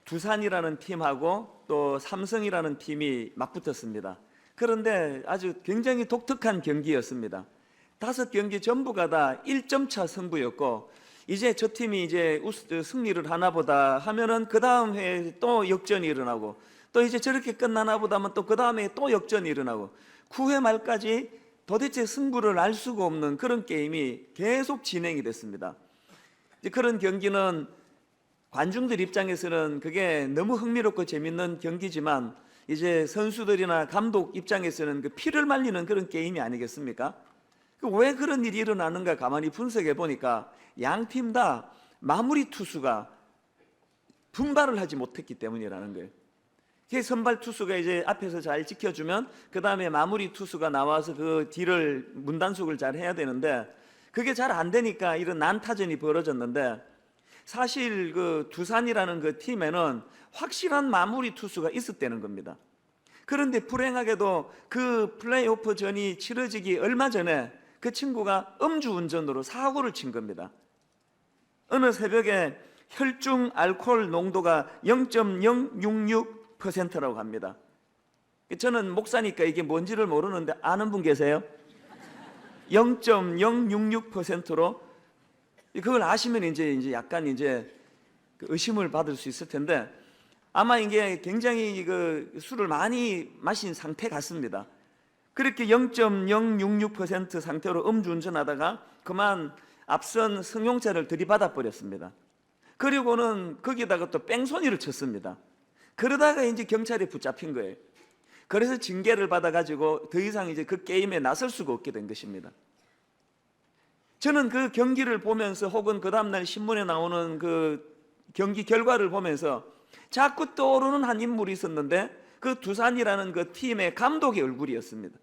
두산이라는 팀하고 또 삼성이라는 팀이 맞붙었습니다. 그런데 아주 굉장히 독특한 경기였습니다. 5경기 전부가 다 1점 차 승부였고 이제 저 팀이 이제 승리를 하나 보다 하면은 그 다음 해에 또 역전이 일어나고 또 이제 저렇게 끝나나 보다 하면 또 그 다음에 또 역전이 일어나고 9회 말까지 도대체 승부를 알 수가 없는 그런 게임이 계속 진행이 됐습니다. 이제 그런 경기는 관중들 입장에서는 그게 너무 흥미롭고 재밌는 경기지만 이제 선수들이나 감독 입장에서는 그 피를 말리는 그런 게임이 아니겠습니까? 왜 그런 일이 일어나는가 가만히 분석해 보니까 양 팀 다 마무리 투수가 분발을 하지 못했기 때문이라는 거예요. 선발 투수가 이제 앞에서 잘 지켜주면 그 다음에 마무리 투수가 나와서 그 뒤를 문단속을 잘 해야 되는데 그게 잘 안 되니까 이런 난타전이 벌어졌는데 사실 그 두산이라는 그 팀에는 확실한 마무리 투수가 있었다는 겁니다. 그런데 불행하게도 그 플레이오프 전이 치러지기 얼마 전에 그 친구가 음주운전으로 사고를 친 겁니다. 어느 새벽에 혈중 알코올 농도가 0.066%라고 합니다. 저는 목사니까 이게 뭔지를 모르는데 아는 분 계세요? 0.066%로 그걸 아시면 이제 약간 이제 의심을 받을 수 있을 텐데 아마 이게 굉장히 그 술을 많이 마신 상태 같습니다. 그렇게 0.066% 상태로 음주운전하다가 그만 앞선 승용차를 들이받아 버렸습니다. 그리고는 거기다가 또 뺑소니를 쳤습니다. 그러다가 이제 경찰에 붙잡힌 거예요. 그래서 징계를 받아가지고 더 이상 이제 그 게임에 나설 수가 없게 된 것입니다. 저는 그 경기를 보면서 혹은 그 다음날 신문에 나오는 그 경기 결과를 보면서 자꾸 떠오르는 한 인물이 있었는데 그 두산이라는 그 팀의 감독의 얼굴이었습니다.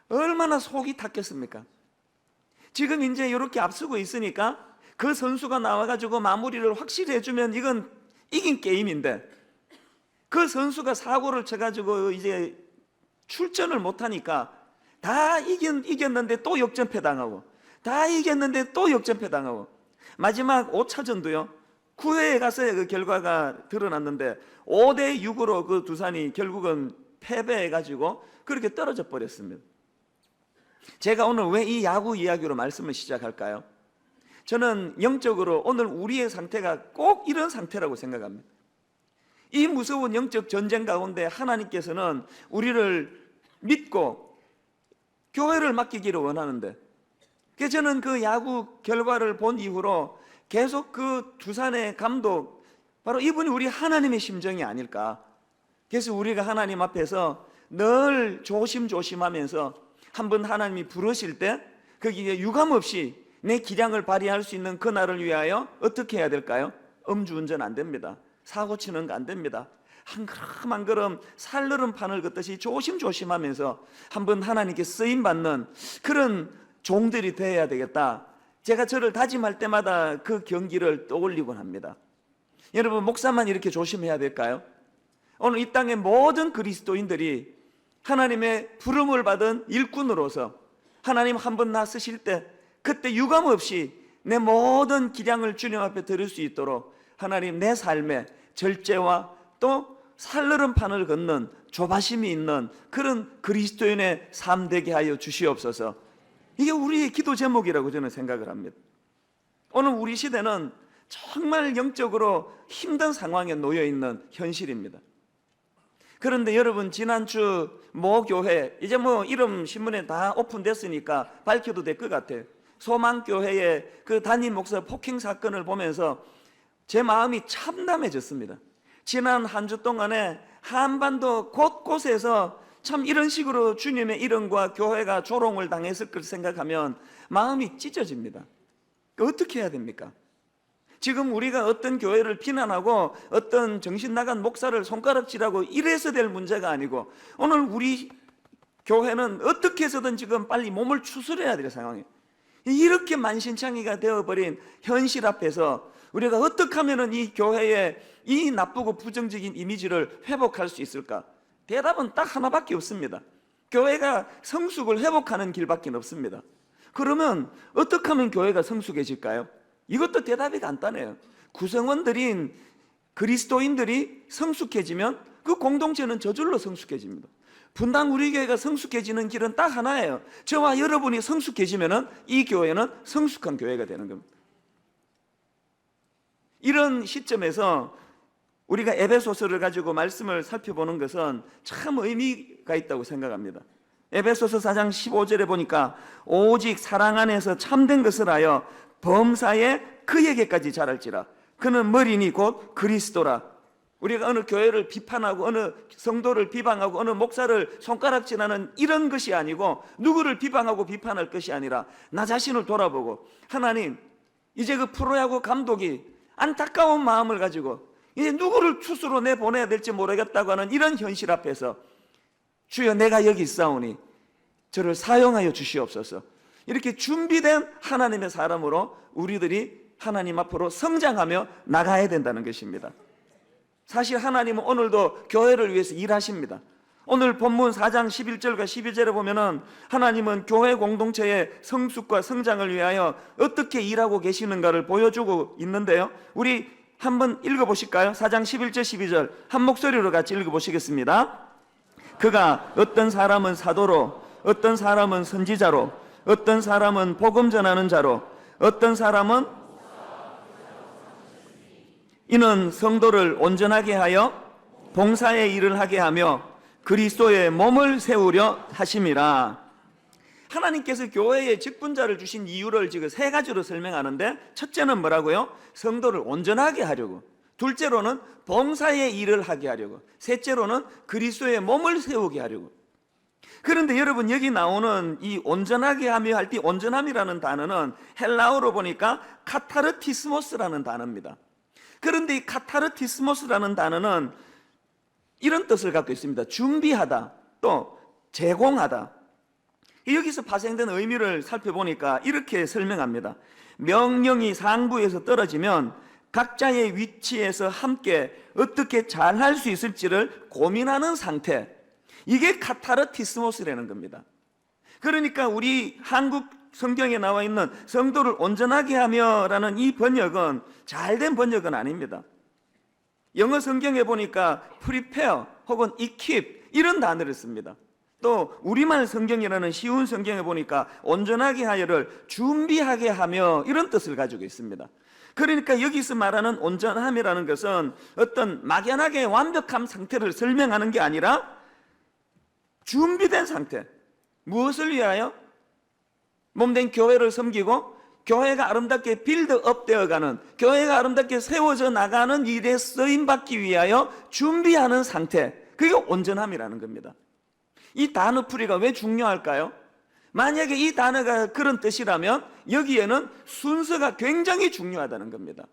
얼마나 속이 탔겠습니까? 지금 이제 이렇게 앞서고 있으니까 그 선수가 나와가지고 마무리를 확실히 해주면 이건 이긴 게임인데 그 선수가 사고를 쳐가지고 이제 출전을 못하니까 다 이겼는데 또 역전패 당하고 다 이겼는데 또 역전패 당하고 마지막 5차전도요 9회에 가서 그 결과가 드러났는데 5대6으로 그 두산이 결국은 패배해가지고 그렇게 떨어져 버렸습니다. 제가 오늘 왜 이 야구 이야기로 말씀을 시작할까요? 저는 영적으로 오늘 우리의 상태가 꼭 이런 상태라고 생각합니다. 이 무서운 영적 전쟁 가운데 하나님께서는 우리를 믿고 교회를 맡기기를 원하는데, 그래서 저는 그 야구 결과를 본 이후로 계속 그 두산의 감독, 바로 이분이 우리 하나님의 심정이 아닐까. 그래서 우리가 하나님 앞에서 늘 조심조심하면서 한번 하나님이 부르실 때 거기에 유감없이 내 기량을 발휘할 수 있는 그날을 위하여 어떻게 해야 될까요? 음주운전 안 됩니다. 사고 치는 거 안 됩니다. 한 걸음 한 걸음 살얼음 판을 걷듯이 조심조심하면서 한번 하나님께 쓰임받는 그런 종들이 되어야 되겠다. 제가 저를 다짐할 때마다 그 경기를 떠올리곤 합니다. 여러분, 목사만 이렇게 조심해야 될까요? 오늘 이 땅의 모든 그리스도인들이 하나님의 부름을 받은 일꾼으로서 하나님 한번 나 쓰실 때 그때 유감없이 내 모든 기량을 주님 앞에 드릴 수 있도록 하나님 내 삶에 절제와 또 살얼음판을 걷는 조바심이 있는 그런 그리스도인의 삶 되게 하여 주시옵소서. 이게 우리의 기도 제목이라고 저는 생각을 합니다. 오늘 우리 시대는 정말 영적으로 힘든 상황에 놓여 있는 현실입니다. 그런데 여러분, 지난주 모 교회, 이제 뭐 이름 신문에 다 오픈됐으니까 밝혀도 될 것 같아요. 소망교회의 그 담임 목사 폭행 사건을 보면서 제 마음이 참담해졌습니다. 지난 한 주 동안에 한반도 곳곳에서 참 이런 식으로 주님의 이름과 교회가 조롱을 당했을 걸 생각하면 마음이 찢어집니다. 어떻게 해야 됩니까? 지금 우리가 어떤 교회를 비난하고 어떤 정신 나간 목사를 손가락질하고 이래서 될 문제가 아니고, 오늘 우리 교회는 어떻게 해서든 지금 빨리 몸을 추스려야 될 상황이에요. 이렇게 만신창이가 되어버린 현실 앞에서 우리가 어떻게 하면 이 교회의 이 나쁘고 부정적인 이미지를 회복할 수 있을까? 대답은 딱 하나밖에 없습니다. 교회가 성숙을 회복하는 길밖에 없습니다. 그러면 어떻게 하면 교회가 성숙해질까요? 이것도 대답이 간단해요. 구성원들인 그리스도인들이 성숙해지면 그 공동체는 저절로 성숙해집니다. 분당 우리 교회가 성숙해지는 길은 딱 하나예요. 저와 여러분이 성숙해지면 이 교회는 성숙한 교회가 되는 겁니다. 이런 시점에서 우리가 에베소서를 가지고 말씀을 살펴보는 것은 참 의미가 있다고 생각합니다. 에베소서 4장 15절에 보니까 오직 사랑 안에서 참된 것을 하여 범사에 그에게까지 자랄지라. 그는 머리니 곧 그리스도라. 우리가 어느 교회를 비판하고 어느 성도를 비방하고 어느 목사를 손가락질하는 이런 것이 아니고, 누구를 비방하고 비판할 것이 아니라 나 자신을 돌아보고, 하나님, 이제 그 프로야구 감독이 안타까운 마음을 가지고 이제 누구를 투수로 내보내야 될지 모르겠다고 하는 이런 현실 앞에서 주여 내가 여기 있사오니 저를 사용하여 주시옵소서. 이렇게 준비된 하나님의 사람으로 우리들이 하나님 앞으로 성장하며 나가야 된다는 것입니다. 사실 하나님은 오늘도 교회를 위해서 일하십니다. 오늘 본문 4장 11절과 12절에 보면은 하나님은 교회 공동체의 성숙과 성장을 위하여 어떻게 일하고 계시는가를 보여주고 있는데요, 우리 한번 읽어보실까요? 4장 11절 12절 한 목소리로 같이 읽어보시겠습니다. 그가 어떤 사람은 사도로, 어떤 사람은 선지자로, 어떤 사람은 복음 전하는 자로, 어떤 사람은 이는 성도를 온전하게 하여 봉사의 일을 하게 하며 그리스도의 몸을 세우려 하심이라. 하나님께서 교회에 직분자를 주신 이유를 지금 세 가지로 설명하는데, 첫째는 뭐라고요? 성도를 온전하게 하려고, 둘째로는 봉사의 일을 하게 하려고, 셋째로는 그리스도의 몸을 세우게 하려고. 그런데 여러분, 여기 나오는 이 온전하게 하며 할 때 온전함이라는 단어는 헬라어로 보니까 카타르티스모스라는 단어입니다. 그런데 이 카타르티스모스라는 단어는 이런 뜻을 갖고 있습니다. 준비하다, 또 제공하다. 여기서 파생된 의미를 살펴보니까 이렇게 설명합니다. 명령이 상부에서 떨어지면 각자의 위치에서 함께 어떻게 잘할 수 있을지를 고민하는 상태, 이게 카타르티스모스라는 겁니다. 그러니까 우리 한국 성경에 나와 있는 성도를 온전하게 하며라는 이 번역은 잘된 번역은 아닙니다. 영어 성경에 보니까 prepare 혹은 equip 이런 단어를 씁니다. 또 우리말 성경이라는 쉬운 성경에 보니까 온전하게 하여를 준비하게 하며 이런 뜻을 가지고 있습니다. 그러니까 여기서 말하는 온전함이라는 것은 어떤 막연하게 완벽한 상태를 설명하는 게 아니라 준비된 상태. 무엇을 위하여? 몸된 교회를 섬기고 교회가 아름답게 빌드업 되어가는, 교회가 아름답게 세워져 나가는 일에 쓰임받기 위하여 준비하는 상태, 그게 온전함이라는 겁니다. 이 단어 풀이가 왜 중요할까요? 만약에 이 단어가 그런 뜻이라면 여기에는 순서가 굉장히 중요하다는 겁니다.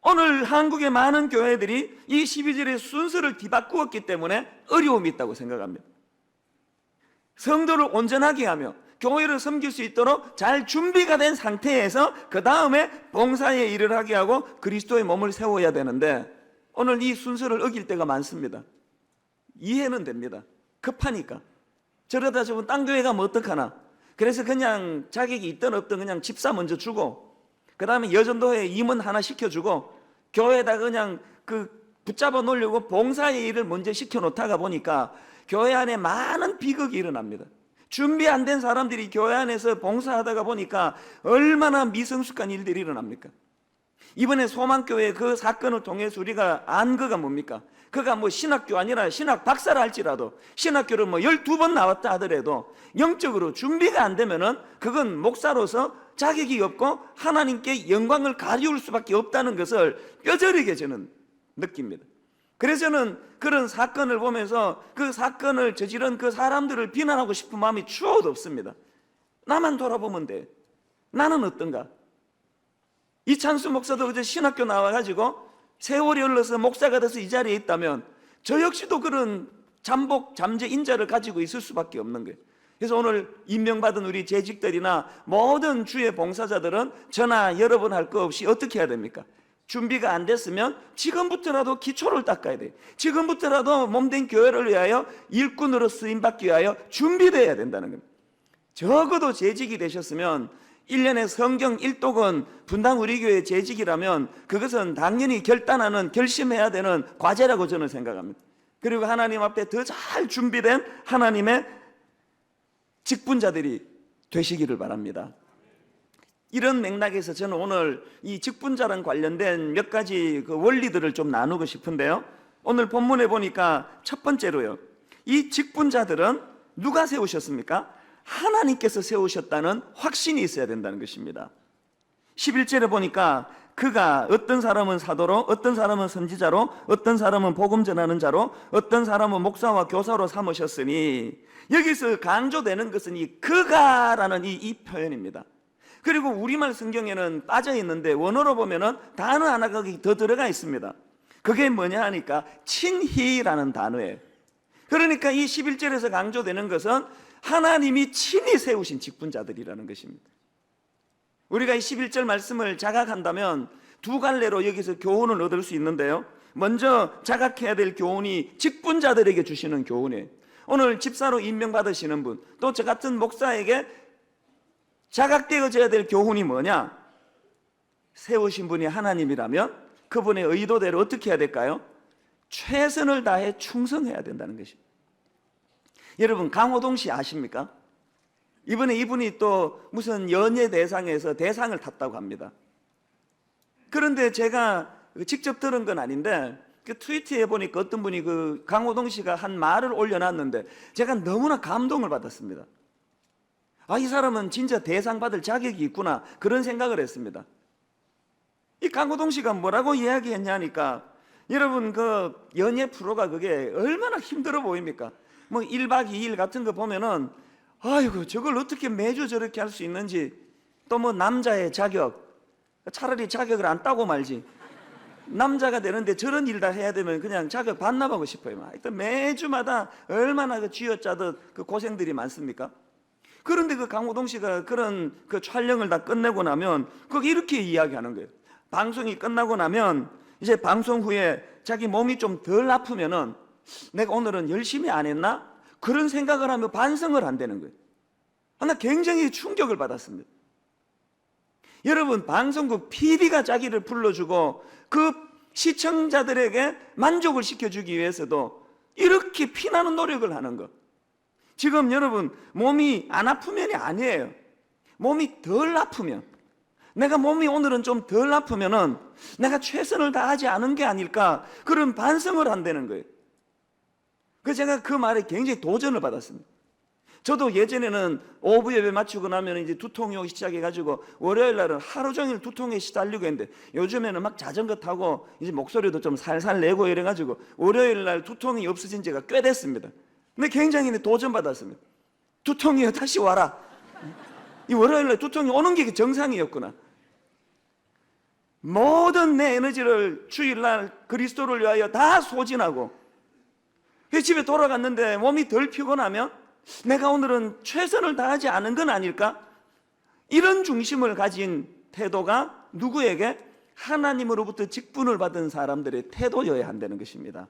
오늘 한국의 많은 교회들이 이 12절의 순서를 뒤바꾸었기 때문에 어려움이 있다고 생각합니다. 성도를 온전하게 하며 교회를 섬길 수 있도록 잘 준비가 된 상태에서 그 다음에 봉사의 일을 하게 하고 그리스도의 몸을 세워야 되는데 오늘 이 순서를 어길 때가 많습니다. 이해는 됩니다. 급하니까. 저러다 저분 딴 교회 가면 어떡하나. 그래서 그냥 자격이 있든 없든 그냥 집사 먼저 주고 그 다음에 여전도회 임원 하나 시켜주고 교회에다 그냥 붙잡아 놓으려고 봉사의 일을 먼저 시켜놓다가 보니까 교회 안에 많은 비극이 일어납니다. 준비 안 된 사람들이 교회 안에서 봉사하다가 보니까 얼마나 미성숙한 일들이 일어납니까? 이번에 소망교회 그 사건을 통해서 우리가 안 거가 뭡니까? 그가 뭐 신학교 아니라 신학 박사를 할지라도 신학교를 뭐 12번 나왔다 하더라도 영적으로 준비가 안 되면은 그건 목사로서 자격이 없고 하나님께 영광을 가리울 수밖에 없다는 것을 뼈저리게 저는 느낍니다. 그래서 저는 그런 사건을 보면서 그 사건을 저지른 그 사람들을 비난하고 싶은 마음이 추워도 없습니다. 나만 돌아보면 돼. 나는 어떤가? 이찬수 목사도 어제 신학교 나와가지고 세월이 흘러서 목사가 돼서 이 자리에 있다면 저 역시도 그런 잠복, 잠재 인자를 가지고 있을 수밖에 없는 거예요. 그래서 오늘 임명받은 우리 재직들이나 모든 주의 봉사자들은 저나 여러 번 할 거 없이 어떻게 해야 됩니까? 준비가 안 됐으면 지금부터라도 기초를 닦아야 돼요. 지금부터라도 몸된 교회를 위하여 일꾼으로 쓰임받기 위하여 준비되어야 된다는 겁니다. 적어도 재직이 되셨으면 1년에 성경 1독은 분당 우리 교회 재직이라면 그것은 당연히 결단하는, 결심해야 되는 과제라고 저는 생각합니다. 그리고 하나님 앞에 더 잘 준비된 하나님의 직분자들이 되시기를 바랍니다. 이런 맥락에서 저는 오늘 이 직분자랑 관련된 몇 가지 그 원리들을 좀 나누고 싶은데요. 오늘 본문에 보니까 첫 번째로요. 이 직분자들은 누가 세우셨습니까? 하나님께서 세우셨다는 확신이 있어야 된다는 것입니다. 11절에 보니까 그가 어떤 사람은 사도로, 어떤 사람은 선지자로, 어떤 사람은 복음 전하는 자로, 어떤 사람은 목사와 교사로 삼으셨으니, 여기서 강조되는 것은 이 그가라는 이 표현입니다. 그리고 우리말 성경에는 빠져 있는데 원어로 보면은 단어 하나가 더 들어가 있습니다. 그게 뭐냐 하니까 친히라는 단어예요. 그러니까 이 11절에서 강조되는 것은 하나님이 친히 세우신 직분자들이라는 것입니다. 우리가 이 11절 말씀을 자각한다면 두 갈래로 여기서 교훈을 얻을 수 있는데요. 먼저 자각해야 될 교훈이 직분자들에게 주시는 교훈이에요. 오늘 집사로 임명받으시는 분, 또 저 같은 목사에게 자각되어져야 될 교훈이 뭐냐? 세우신 분이 하나님이라면 그분의 의도대로 어떻게 해야 될까요? 최선을 다해 충성해야 된다는 것입니다. 여러분, 강호동 씨 아십니까? 이번에 이분이 또 무슨 연예 대상에서 대상을 탔다고 합니다. 그런데 제가 직접 들은 건 아닌데 그 트위터에 보니까 어떤 분이 그 강호동 씨가 한 말을 올려놨는데 제가 너무나 감동을 받았습니다. 아, 이 사람은 진짜 대상 받을 자격이 있구나, 그런 생각을 했습니다. 이 강호동 씨가 뭐라고 이야기했냐니까, 여러분 그 연예 프로가 그게 얼마나 힘들어 보입니까? 뭐 1박 2일 같은 거 보면은 아이고 저걸 어떻게 매주 저렇게 할 수 있는지, 또 뭐 남자의 자격, 차라리 자격을 안 따고 말지, 남자가 되는데 저런 일 다 해야 되면 그냥 자격 반납하고 싶어요. 하여튼 매주마다 얼마나 그 쥐어짜듯 그 고생들이 많습니까? 그런데 그 강호동 씨가 그런 그 촬영을 다 끝내고 나면 거기 이렇게 이야기하는 거예요. 방송이 끝나고 나면 이제 방송 후에 자기 몸이 좀 덜 아프면은 내가 오늘은 열심히 안 했나? 그런 생각을 하며 반성을 한다는 거예요. 나 굉장히 충격을 받았습니다. 여러분, 방송국 PD가 자기를 불러주고 그 시청자들에게 만족을 시켜주기 위해서도 이렇게 피나는 노력을 하는 것. 지금 여러분 몸이 안 아프면이 아니에요. 몸이 덜 아프면, 내가 몸이 오늘은 좀 덜 아프면은 내가 최선을 다하지 않은 게 아닐까, 그런 반성을 한다는 거예요. 그래서 제가 그 말에 굉장히 도전을 받았습니다. 저도 예전에는 오후 예배 마치고 나면 이제 두통이 오기 시작해가지고 월요일 날은 하루 종일 두통에 시달리고 했는데, 요즘에는 막 자전거 타고 이제 목소리도 좀 살살 내고 이래가지고 월요일 날 두통이 없어진 지가 꽤 됐습니다. 근데 굉장히 도전 받았습니다. 두통이요, 다시 와라. 이 월요일 날 두통이 오는 게 정상이었구나. 모든 내 에너지를 주일날 그리스도를 위하여 다 소진하고, 집에 돌아갔는데 몸이 덜 피곤하면 내가 오늘은 최선을 다하지 않은 건 아닐까? 이런 중심을 가진 태도가 누구에게? 하나님으로부터 직분을 받은 사람들의 태도여야 한다는 것입니다.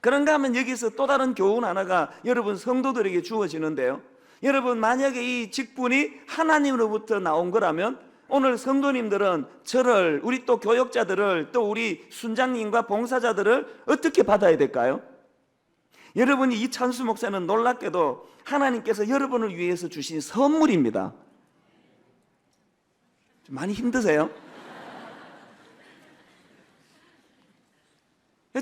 그런가 하면 여기서 또 다른 교훈 하나가 여러분 성도들에게 주어지는데요, 여러분 만약에 이 직분이 하나님으로부터 나온 거라면 오늘 성도님들은 저를, 우리 또 교역자들을, 또 우리 순장님과 봉사자들을 어떻게 받아야 될까요? 여러분이, 이찬수 목사는 놀랍게도 하나님께서 여러분을 위해서 주신 선물입니다. 좀 많이 힘드세요?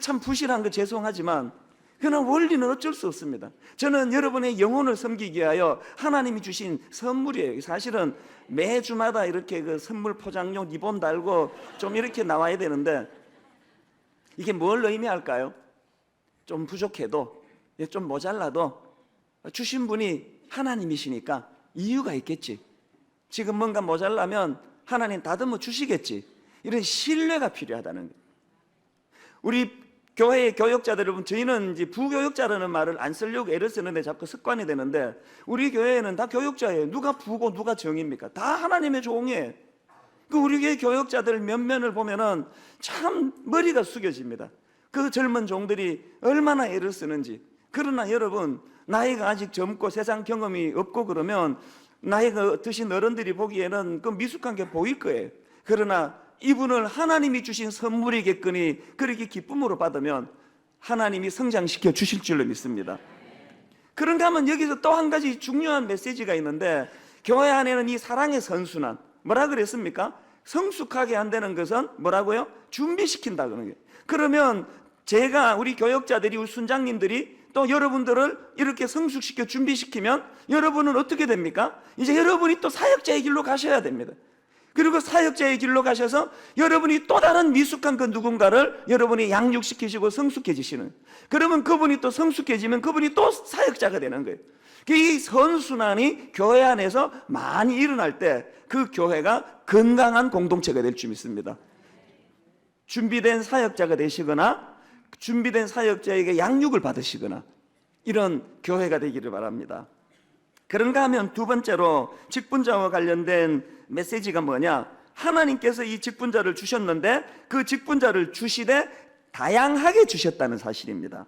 참 부실한 거 죄송하지만 그러나 원리는 어쩔 수 없습니다. 저는 여러분의 영혼을 섬기기 위하여 하나님이 주신 선물이에요. 사실은 매주마다 이렇게 그 선물 포장용 리본 달고 좀 이렇게 나와야 되는데, 이게 뭘 의미할까요? 좀 부족해도, 좀 모자라도 주신 분이 하나님이시니까 이유가 있겠지. 지금 뭔가 모자라면 하나님 다듬어 주시겠지. 이런 신뢰가 필요하다는 거예요. 우리 교회의 교역자들 여러분, 저희는 이제 부교역자라는 말을 안 쓰려고 애를 쓰는데 자꾸 습관이 되는데, 우리 교회에는 다 교역자예요. 누가 부고 누가 정입니까? 다 하나님의 종이에요. 그 우리 교회 교역자들 면면을 보면은 참 머리가 숙여집니다. 그 젊은 종들이 얼마나 애를 쓰는지. 그러나 여러분, 나이가 아직 젊고 세상 경험이 없고 그러면 나이가 드신 어른들이 보기에는 그 미숙한 게 보일 거예요. 그러나 이분을 하나님이 주신 선물이겠거니 그렇게 기쁨으로 받으면 하나님이 성장시켜 주실 줄로 믿습니다. 그런가 하면 여기서 또 한 가지 중요한 메시지가 있는데, 교회 안에는 이 사랑의 선순환, 뭐라 그랬습니까? 성숙하게 한다는 것은 뭐라고요? 준비시킨다 그러는 거예요. 그러면 제가, 우리 교역자들이, 우리 순장님들이 또 여러분들을 이렇게 성숙시켜 준비시키면 여러분은 어떻게 됩니까? 이제 여러분이 또 사역자의 길로 가셔야 됩니다. 그리고 사역자의 길로 가셔서 여러분이 또 다른 미숙한 그 누군가를 여러분이 양육시키시고 성숙해지시는, 그러면 그분이 또 성숙해지면 그분이 또 사역자가 되는 거예요. 이 선순환이 교회 안에서 많이 일어날 때 그 교회가 건강한 공동체가 될 줄 믿습니다. 준비된 사역자가 되시거나 준비된 사역자에게 양육을 받으시거나 이런 교회가 되기를 바랍니다. 그런가 하면 두 번째로 직분자와 관련된 메시지가 뭐냐? 하나님께서 이 직분자를 주셨는데 그 직분자를 주시되 다양하게 주셨다는 사실입니다.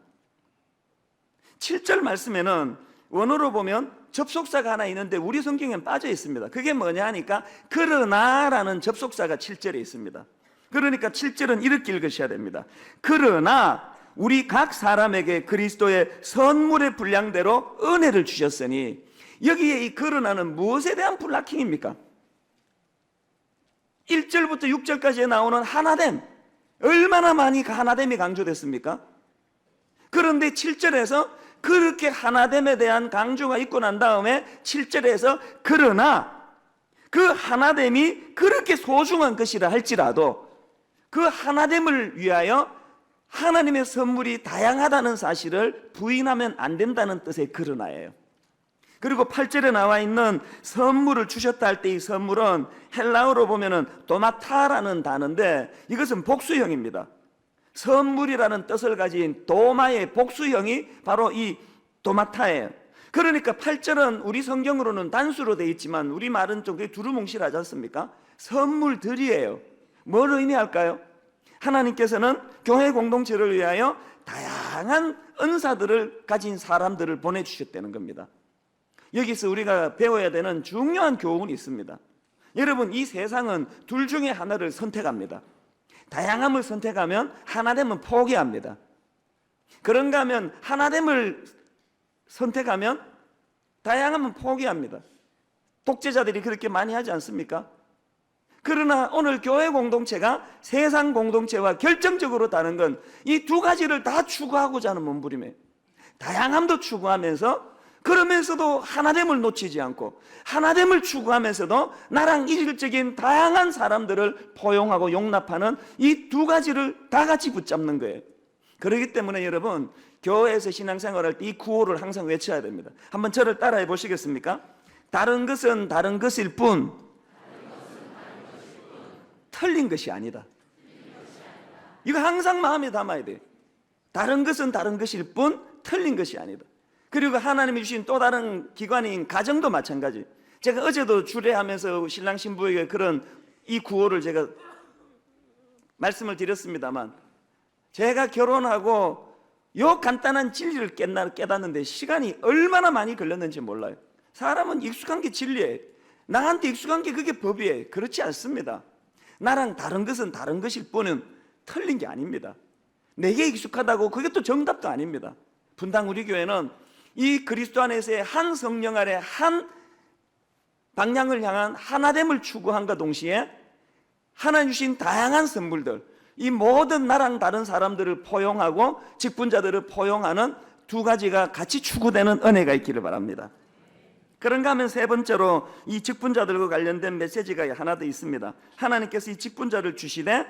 7절 말씀에는 원어로 보면 접속사가 하나 있는데 우리 성경엔 빠져 있습니다. 그게 뭐냐 하니까 그러나라는 접속사가 7절에 있습니다. 그러니까 7절은 이렇게 읽으셔야 됩니다. 그러나 우리 각 사람에게 그리스도의 선물의 분량대로 은혜를 주셨으니, 여기에 이 그러나는 무엇에 대한 블락킹입니까? 1절부터 6절까지 나오는 하나됨, 얼마나 많이 그 하나됨이 강조됐습니까? 그런데 7절에서 그렇게 하나됨에 대한 강조가 있고 난 다음에 7절에서 그러나 그 하나됨이 그렇게 소중한 것이라 할지라도 그 하나됨을 위하여 하나님의 선물이 다양하다는 사실을 부인하면 안 된다는 뜻의 그러나예요. 그리고 8절에 나와 있는 선물을 주셨다 할 때 이 선물은 헬라어로 보면은 도마타라는 단어인데 이것은 복수형입니다. 선물이라는 뜻을 가진 도마의 복수형이 바로 이 도마타예요. 그러니까 8절은 우리 성경으로는 단수로 되어 있지만 우리 말은 좀 두루뭉실하지 않습니까? 선물들이에요. 뭘 의미할까요? 하나님께서는 교회 공동체를 위하여 다양한 은사들을 가진 사람들을 보내주셨다는 겁니다. 여기서 우리가 배워야 되는 중요한 교훈이 있습니다. 여러분, 이 세상은 둘 중에 하나를 선택합니다. 다양함을 선택하면 하나됨은 포기합니다. 그런가 하면 하나됨을 선택하면 다양함은 포기합니다. 독재자들이 그렇게 많이 하지 않습니까? 그러나 오늘 교회 공동체가 세상 공동체와 결정적으로 다른 건 이 두 가지를 다 추구하고자 하는 몸부림이에요. 다양함도 추구하면서 그러면서도 하나됨을 놓치지 않고 하나됨을 추구하면서도 나랑 이질적인 다양한 사람들을 포용하고 용납하는 이 두 가지를 다 같이 붙잡는 거예요. 그렇기 때문에 여러분, 교회에서 신앙생활할 때 이 구호를 항상 외쳐야 됩니다. 한번 저를 따라해 보시겠습니까? 다른 것은 다른 것일 뿐 틀린 것이 아니다. 이거 항상 마음에 담아야 돼요. 다른 것은 다른 것일 뿐 틀린 것이 아니다. 그리고 하나님이 주신 또 다른 기관인 가정도 마찬가지. 제가 어제도 주례하면서 신랑 신부에게 그런 이 구호를 제가 말씀을 드렸습니다만, 제가 결혼하고 요 간단한 진리를 깨닫는데 시간이 얼마나 많이 걸렸는지 몰라요. 사람은 익숙한 게 진리예요. 나한테 익숙한 게 그게 법이에요. 그렇지 않습니다. 나랑 다른 것은 다른 것일 뿐은 틀린 게 아닙니다. 내게 익숙하다고 그게 또 정답도 아닙니다. 분당 우리 교회는 이 그리스도 안에서의 한 성령 아래 한 방향을 향한 하나됨을 추구함과 동시에 하나님 주신 다양한 선물들, 이 모든 나랑 다른 사람들을 포용하고 직분자들을 포용하는 두 가지가 같이 추구되는 은혜가 있기를 바랍니다. 그런가 하면 세 번째로 이 직분자들과 관련된 메시지가 하나 더 있습니다. 하나님께서 이 직분자를 주시되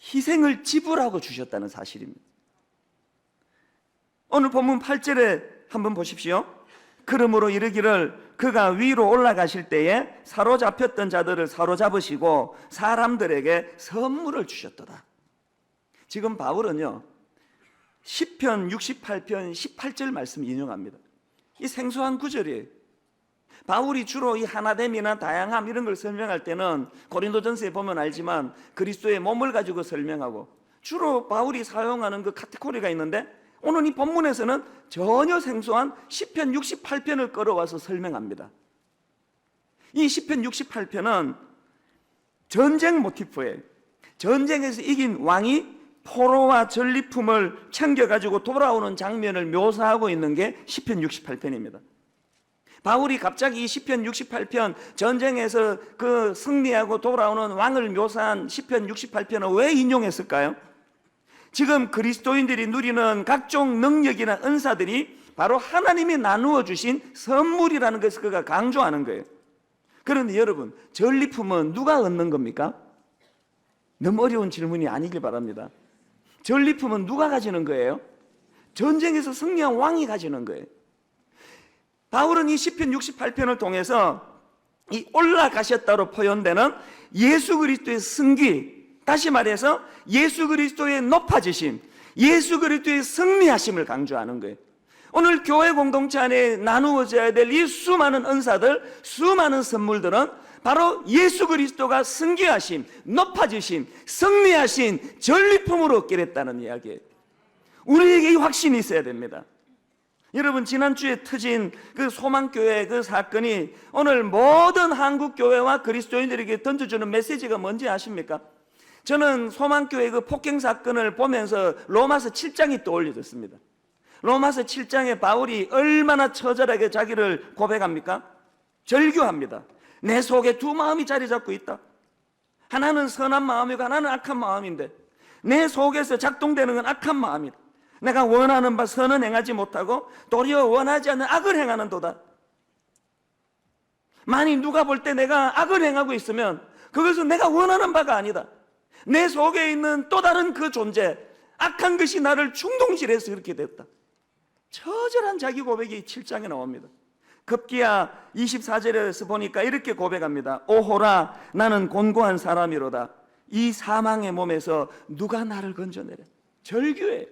희생을 지불하고 주셨다는 사실입니다. 오늘 본문 8절에 한번 보십시오. 그러므로 이르기를 그가 위로 올라가실 때에 사로잡혔던 자들을 사로잡으시고 사람들에게 선물을 주셨도다. 지금 바울은요, 시편 68편 18절 말씀 인용합니다. 이 생소한 구절이에요. 바울이 주로 이 하나됨이나 다양함 이런 걸 설명할 때는 고린도전서에 보면 알지만 그리스도의 몸을 가지고 설명하고 주로 바울이 사용하는 그 카테고리가 있는데, 오늘 이 본문에서는 전혀 생소한 시편 68편을 끌어와서 설명합니다. 이 시편 68편은 전쟁 모티프예요. 전쟁에서 이긴 왕이 포로와 전리품을 챙겨가지고 돌아오는 장면을 묘사하고 있는 게 시편 68편입니다. 바울이 갑자기 이 시편 68편, 전쟁에서 그 승리하고 돌아오는 왕을 묘사한 시편 68편을 왜 인용했을까요? 지금 그리스도인들이 누리는 각종 능력이나 은사들이 바로 하나님이 나누어 주신 선물이라는 것을 그가 강조하는 거예요. 그런데 여러분, 전리품은 누가 얻는 겁니까? 너무 어려운 질문이 아니길 바랍니다. 전리품은 누가 가지는 거예요? 전쟁에서 승리한 왕이 가지는 거예요. 바울은 이 시편 68편을 통해서 이 올라가셨다로 표현되는 예수 그리스도의 승기, 다시 말해서 예수 그리스도의 높아지심, 예수 그리스도의 승리하심을 강조하는 거예요. 오늘 교회 공동체 안에 나누어져야 될 이 수많은 은사들, 수많은 선물들은 바로 예수 그리스도가 승리하심, 높아지심, 승리하신 전리품으로 얻게 됐다는 이야기예요. 우리에게 이 확신이 있어야 됩니다. 여러분, 지난주에 터진 그 소망교회 그 사건이 오늘 모든 한국교회와 그리스도인들에게 던져주는 메시지가 뭔지 아십니까? 저는 소망교회 그 폭행 사건을 보면서 로마서 7장이 떠올려졌습니다. 로마서 7장에 바울이 얼마나 처절하게 자기를 고백합니까? 절규합니다. 내 속에 두 마음이 자리 잡고 있다. 하나는 선한 마음이고 하나는 악한 마음인데 내 속에서 작동되는 건 악한 마음이다. 내가 원하는 바 선은 행하지 못하고 도리어 원하지 않는 악을 행하는도다. 만일 누가 볼 때 내가 악을 행하고 있으면 그것은 내가 원하는 바가 아니다. 내 속에 있는 또 다른 그 존재, 악한 것이 나를 충동질해서 그렇게 됐다. 처절한 자기 고백이 7장에 나옵니다. 급기야 24절에서 보니까 이렇게 고백합니다. 오호라, 나는 곤고한 사람이로다. 이 사망의 몸에서 누가 나를 건져내려. 절규해.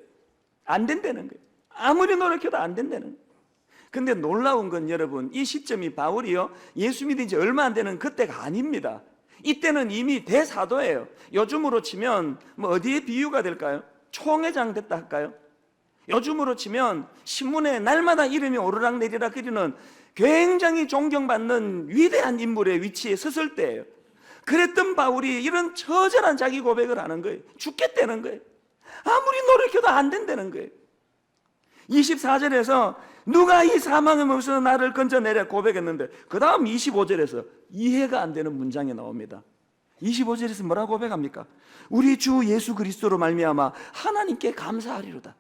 안 된다는 거예요. 아무리 노력해도 안 된다는 거예요. 근데 놀라운 건 여러분, 이 시점이 바울이요, 예수 믿은 지 얼마 안 되는 그때가 아닙니다. 이때는 이미 대사도예요. 요즘으로 치면 뭐 어디에 비유가 될까요? 총회장 됐다 할까요? 요즘으로 치면 신문에 날마다 이름이 오르락내리락 그리는 굉장히 존경받는 위대한 인물의 위치에 섰을 때예요. 그랬던 바울이 이런 처절한 자기 고백을 하는 거예요. 죽겠다는 거예요. 아무리 노력해도 안 된다는 거예요. 24절에서 누가 이 사망의 몸에서 나를 건져내려 고백했는데, 그 다음 25절에서 이해가 안 되는 문장이 나옵니다. 25절에서 뭐라고 고백합니까? 우리 주 예수 그리스도로 말미암아 하나님께 감사하리로다.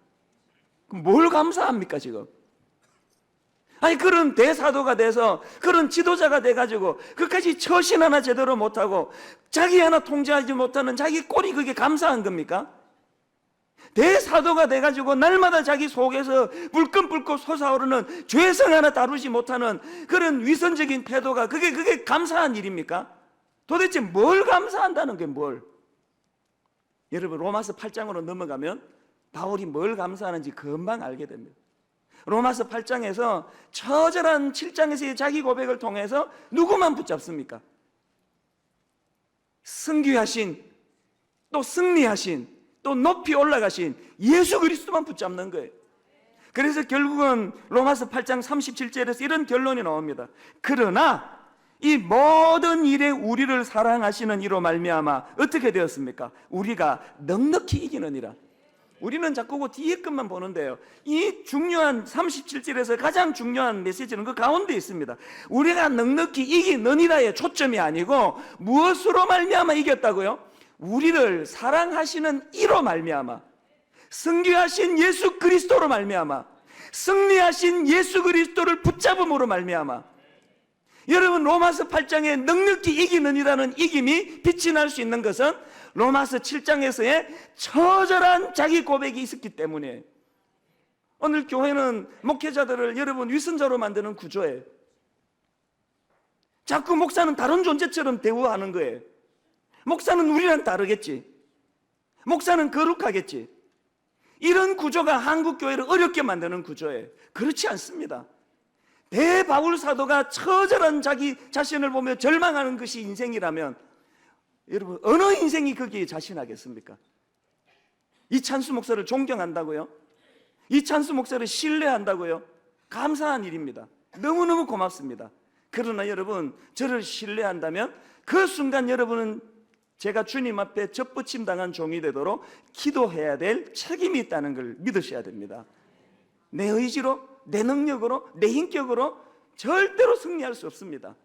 그럼 뭘 감사합니까 지금? 아니, 그런 대사도가 돼서 그런 지도자가 돼가지고 그까지 처신 하나 제대로 못하고 자기 하나 통제하지 못하는 자기 꼴이 그게 감사한 겁니까? 대사도가 돼가지고 날마다 자기 속에서 불끈불끈 솟아오르는 죄성 하나 다루지 못하는 그런 위선적인 태도가 그게 감사한 일입니까? 도대체 뭘 감사한다는 게 뭘? 여러분, 로마서 8장으로 넘어가면 바울이 뭘 감사하는지 금방 알게 됩니다. 로마서 8장에서 처절한 7장에서의 자기 고백을 통해서 누구만 붙잡습니까? 승귀하신, 또 승리하신, 또 높이 올라가신 예수 그리스도만 붙잡는 거예요. 그래서 결국은 로마서 8장 37절에서 이런 결론이 나옵니다. 그러나 이 모든 일에 우리를 사랑하시는 이로 말미암아 어떻게 되었습니까? 우리가 넉넉히 이기느니라. 우리는 자꾸 그 뒤에 것만 보는데요, 이 중요한 37절에서 가장 중요한 메시지는 그 가운데 있습니다. 우리가 넉넉히 이기느니라의 초점이 아니고 무엇으로 말미암아 이겼다고요? 우리를 사랑하시는 이로 말미암아, 승리하신 예수 그리스도로 말미암아, 승리하신 예수 그리스도를 붙잡음으로 말미암아. 여러분, 로마서 8장에 넉넉히 이기느니라는 이김이 빛이 날 수 있는 것은 로마서 7장에서의 처절한 자기 고백이 있었기 때문에. 오늘 교회는 목회자들을 여러분 위선자로 만드는 구조예요. 자꾸 목사는 다른 존재처럼 대우하는 거예요. 목사는 우리랑 다르겠지, 목사는 거룩하겠지. 이런 구조가 한국 교회를 어렵게 만드는 구조예요. 그렇지 않습니다. 대바울 사도가 처절한 자기 자신을 보며 절망하는 것이 인생이라면 여러분, 어느 인생이 거기에 자신하겠습니까? 이찬수 목사를 존경한다고요? 이찬수 목사를 신뢰한다고요? 감사한 일입니다. 너무너무 고맙습니다. 그러나 여러분, 저를 신뢰한다면 그 순간 여러분은 제가 주님 앞에 접붙임 당한 종이 되도록 기도해야 될 책임이 있다는 걸 믿으셔야 됩니다. 내 의지로, 내 능력으로, 내 인격으로 절대로 승리할 수 없습니다.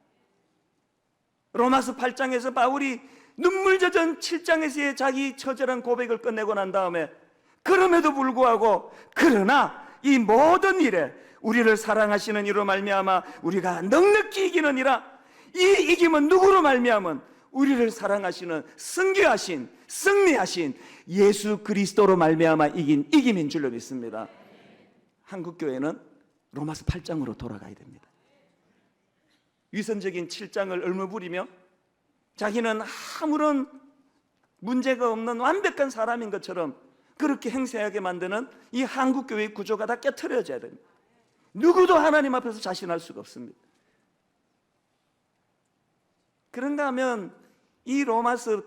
로마서 8장에서 바울이 눈물 젖은 7장에서의 자기 처절한 고백을 끝내고 난 다음에, 그럼에도 불구하고 그러나 이 모든 일에 우리를 사랑하시는 이로 말미암아 우리가 넉넉히 이기느니라. 이 이김은 누구로 말미암은? 우리를 사랑하시는 승귀하신, 승리하신 예수 그리스도로 말미암아 이긴 이김인 줄로 믿습니다. 한국교회는 로마서 8장으로 돌아가야 됩니다. 위선적인 7장을 얼무부리며 자기는 아무런 문제가 없는 완벽한 사람인 것처럼 그렇게 행세하게 만드는 이 한국교회의 구조가 다 깨트려져야 됩니다. 누구도 하나님 앞에서 자신할 수가 없습니다. 그런가 하면 이 로마서가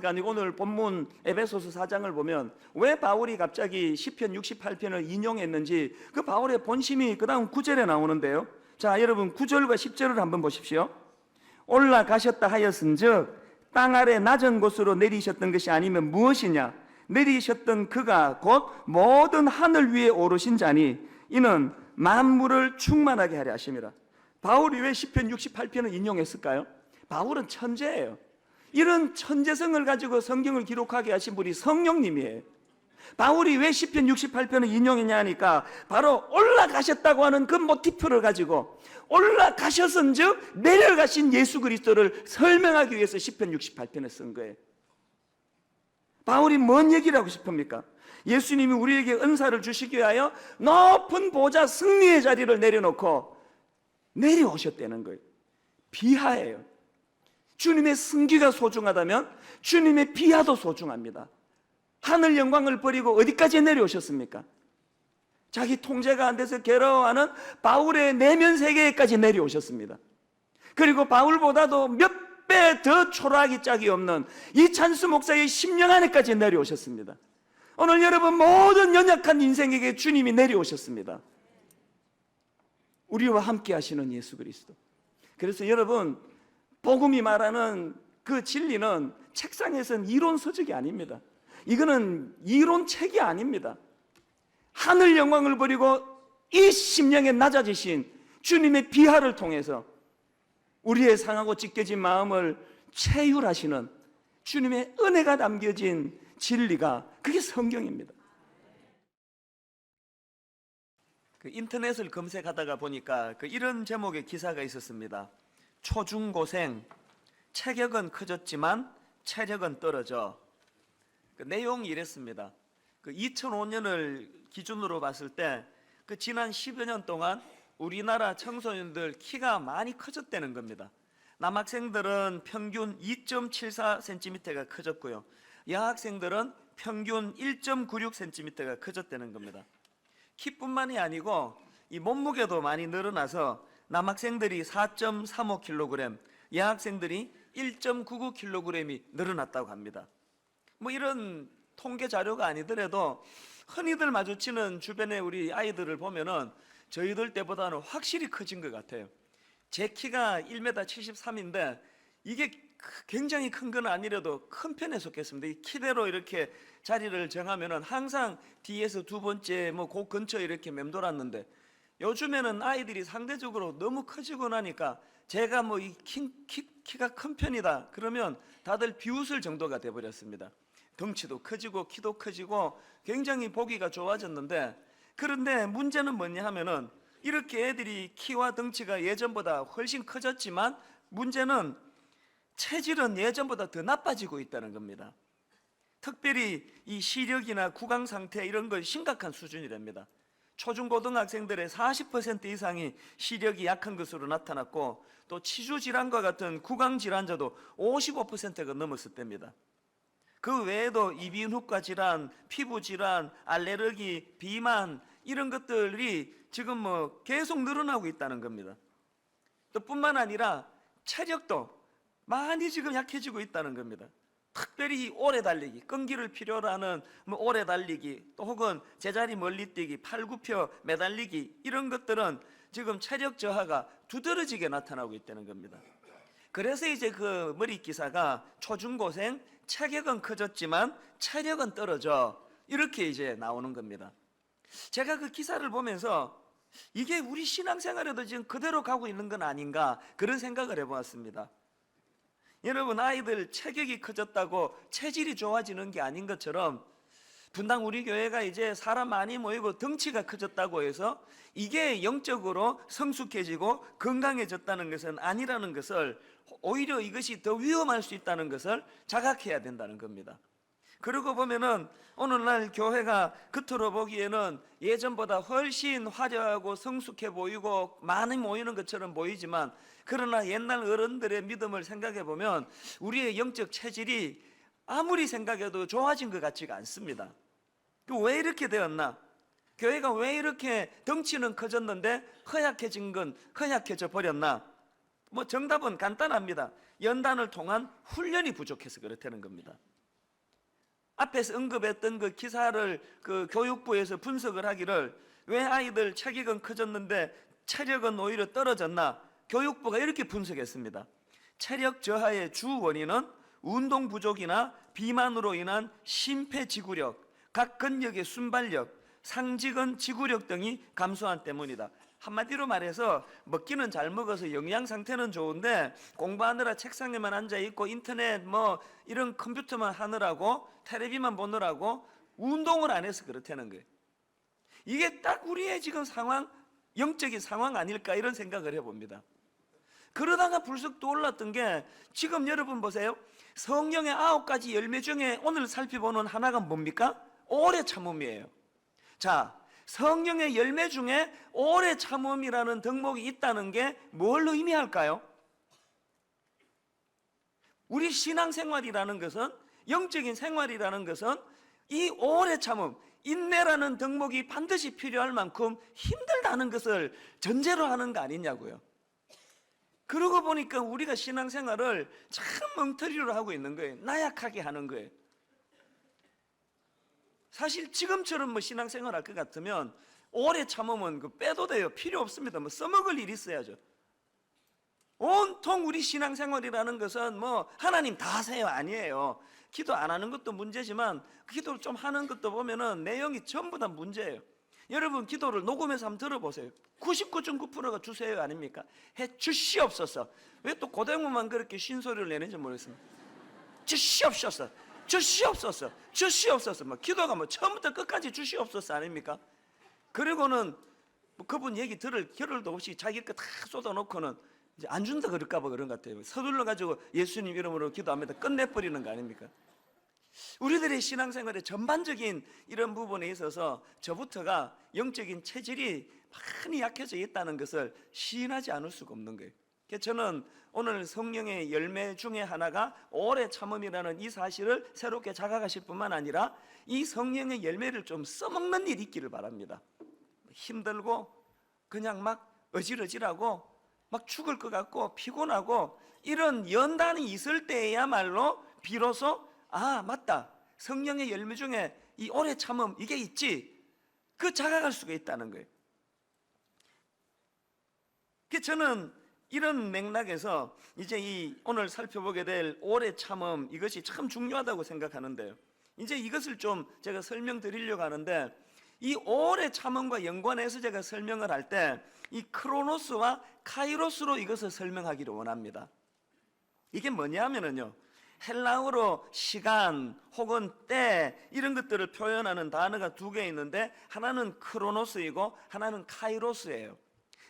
아니고 오늘 본문 에베소서 4장을 보면 왜 바울이 갑자기 시편 68편을 인용했는지 그 바울의 본심이 그 다음 9절에 나오는데요. 자, 여러분 9절과 10절을 한번 보십시오. 올라가셨다 하였은즉 땅 아래 낮은 곳으로 내리셨던 것이 아니면 무엇이냐? 내리셨던 그가 곧 모든 하늘 위에 오르신 자니 이는 만물을 충만하게 하려 하심이라. 바울이 왜 시편 68편을 인용했을까요? 바울은 천재예요. 이런 천재성을 가지고 성경을 기록하게 하신 분이 성령님이에요. 바울이 왜 시편 68편을 인용했냐 하니까 바로 올라가셨다고 하는 그 모티프를 가지고 올라가셨은즉 내려가신 예수 그리스도를 설명하기 위해서 시편 68편을 쓴 거예요. 바울이 뭔 얘기를 하고 싶습니까? 예수님이 우리에게 은사를 주시기 위하여 높은 보좌 승리의 자리를 내려놓고 내려오셨다는 거예요. 비하예요. 주님의 승기가 소중하다면 주님의 비하도 소중합니다. 하늘 영광을 버리고 어디까지 내려오셨습니까? 자기 통제가 안 돼서 괴로워하는 바울의 내면 세계까지 내려오셨습니다. 그리고 바울보다도 몇 배 더 초라하기 짝이 없는 이찬수 목사의 심령 안에까지 내려오셨습니다. 오늘 여러분 모든 연약한 인생에게 주님이 내려오셨습니다. 우리와 함께 하시는 예수 그리스도. 그래서 여러분 복음이 말하는 그 진리는 책상에선 이론 서적이 아닙니다. 이거는 이론책이 아닙니다. 하늘 영광을 버리고 이 심령에 낮아지신 주님의 비하를 통해서 우리의 상하고 찢겨진 마음을 체휼하시는 주님의 은혜가 담겨진 진리가, 그게 성경입니다. 그 인터넷을 검색하다가 보니까 이런 제목의 기사가 있었습니다. 초중고생, 체격은 커졌지만 체력은 떨어져. 그 내용이 이랬습니다. 2005년을 기준으로 봤을 때 지난 10여 년 동안 우리나라 청소년들 키가 많이 커졌다는 겁니다. 남학생들은 평균 2.74cm가 커졌고요. 여학생들은 평균 1.96cm가 커졌다는 겁니다. 키뿐만이 아니고 이 몸무게도 많이 늘어나서 남학생들이 4.35kg, 여학생들이 1.99kg이 늘어났다고 합니다. 뭐 이런 통계 자료가 아니더라도 흔히들 마주치는 주변의 우리 아이들을 보면은 저희들 때보다는 확실히 커진 것 같아요. 제 키가 1m 73인데 이게 굉장히 큰 건 아니라도 큰 편에 속했습니다. 이 키대로 이렇게 자리를 정하면은 항상 뒤에서 두 번째 그 근처에 이렇게 맴돌았는데, 요즘에는 아이들이 상대적으로 너무 커지고 나니까 제가 이 키가 큰 편이다 그러면 다들 비웃을 정도가 돼버렸습니다. 덩치도 커지고 키도 커지고 굉장히 보기가 좋아졌는데, 그런데 문제는 뭐냐 하면은 이렇게 애들이 키와 덩치가 예전보다 훨씬 커졌지만 문제는 체질은 예전보다 더 나빠지고 있다는 겁니다. 특별히 이 시력이나 구강 상태 이런 거 심각한 수준이랍니다. 초중고등학생들의 40% 이상이 시력이 약한 것으로 나타났고, 또 치주질환과 같은 구강질환자도 55%가 넘었었답니다. 그 외에도 이비인후과 질환, 피부질환, 알레르기, 비만 이런 것들이 지금 계속 늘어나고 있다는 겁니다. 또 뿐만 아니라 체력도 많이 지금 약해지고 있다는 겁니다. 특별히 오래 달리기, 끈기를 필요로 하는 오래 달리기, 또 혹은 제자리 멀리 뛰기, 팔굽혀 매달리기 이런 것들은 지금 체력 저하가 두드러지게 나타나고 있다는 겁니다. 그래서 이제 그 머리 기사가 초중고생, 체격은 커졌지만 체력은 떨어져, 이렇게 이제 나오는 겁니다. 제가 그 기사를 보면서 이게 우리 신앙생활에도 지금 그대로 가고 있는 건 아닌가, 그런 생각을 해보았습니다. 여러분, 아이들 체격이 커졌다고 체질이 좋아지는 게 아닌 것처럼 분당 우리 교회가 이제 사람 많이 모이고 덩치가 커졌다고 해서 이게 영적으로 성숙해지고 건강해졌다는 것은 아니라는 것을, 오히려 이것이 더 위험할 수 있다는 것을 자각해야 된다는 겁니다. 그러고 보면은 오늘날 교회가 겉으로 보기에는 예전보다 훨씬 화려하고 성숙해 보이고 많이 모이는 것처럼 보이지만, 그러나 옛날 어른들의 믿음을 생각해 보면 우리의 영적 체질이 아무리 생각해도 좋아진 것 같지가 않습니다. 왜 이렇게 되었나? 교회가 왜 이렇게 덩치는 커졌는데 허약해져 버렸나? 정답은 간단합니다. 연단을 통한 훈련이 부족해서 그렇다는 겁니다. 앞에서 언급했던 그 기사를 교육부에서 분석을 하기를, 왜 아이들 체격은 커졌는데 체력은 오히려 떨어졌나? 교육부가 이렇게 분석했습니다. 체력 저하의 주 원인은 운동 부족이나 비만으로 인한 심폐지구력, 각 근력의 순발력, 상직은 지구력 등이 감소한 때문이다. 한마디로 말해서 먹기는 잘 먹어서 영양 상태는 좋은데 공부하느라 책상에만 앉아있고 인터넷 이런 컴퓨터만 하느라고, 텔레비만 보느라고 운동을 안 해서 그렇다는 거예요. 이게 딱 우리의 지금 상황, 영적인 상황 아닐까, 이런 생각을 해봅니다. 그러다가 불쑥 떠올랐던 게, 지금 여러분 보세요. 성령의 9가지 열매 중에 오늘 살펴보는 하나가 뭡니까? 오래 참음이에요. 자, 성령의 열매 중에 오래 참음이라는 덕목이 있다는 게 뭘 의미할까요? 우리 신앙생활이라는 것은, 영적인 생활이라는 것은 이 오래 참음, 인내라는 덕목이 반드시 필요할 만큼 힘들다는 것을 전제로 하는 거 아니냐고요. 그러고 보니까 우리가 신앙생활을 참 엉터리로 하고 있는 거예요. 나약하게 하는 거예요. 사실 지금처럼 신앙생활 할 것 같으면 오래 참으면 빼도 돼요. 필요 없습니다. 써먹을 일이 있어야죠. 온통 우리 신앙생활이라는 것은 뭐 하나님 다 하세요 아니에요. 기도 안 하는 것도 문제지만 기도를 좀 하는 것도 보면은 내용이 전부 다 문제예요. 여러분 기도를 녹음해서 한번 들어보세요. 99.9%가 주세요 아닙니까? 해 주시옵소서. 왜 또 고대문만 그렇게 쉰소리를 내는지 모르겠습니다. 주시옵소서, 주시옵소서, 주시옵소서. 뭐 기도가 뭐 처음부터 끝까지 주시옵소서 아닙니까? 그리고는 뭐 그분 얘기 들을 겨를도 없이 자기 거 다 쏟아놓고는 이제 안 준다 그럴까봐 그런 것 같아요. 서둘러 가지고 예수님 이름으로 기도하면서 끝내버리는 거 아닙니까? 우리들의 신앙생활의 전반적인 이런 부분에 있어서 저부터가 영적인 체질이 많이 약해져 있다는 것을 시인하지 않을 수가 없는 거예요. 그래서 저는 오늘 성령의 열매 중에 하나가 오래 참음이라는 이 사실을 새롭게 자각하실 뿐만 아니라 이 성령의 열매를 좀 써먹는 일이 있기를 바랍니다. 힘들고 그냥 막 어질어질하고 막 죽을 것 같고 피곤하고 이런 연단이 있을 때야말로 비로소 아 맞다, 성령의 열매 중에 이 오래 참음 이게 있지, 그 자각할 수가 있다는 거예요. 그래서 저는 이런 맥락에서 이제 이 오늘 살펴보게 될 오래 참음 이것이 참 중요하다고 생각하는데요. 이제 이것을 좀 제가 설명드리려고 하는데, 이 오래 참음과 연관해서 제가 설명을 할 때 이 크로노스와 카이로스로 이것을 설명하기를 원합니다. 이게 뭐냐면요, 헬라어로 시간 혹은 때 이런 것들을 표현하는 단어가 두 개 있는데 하나는 크로노스이고 하나는 카이로스예요.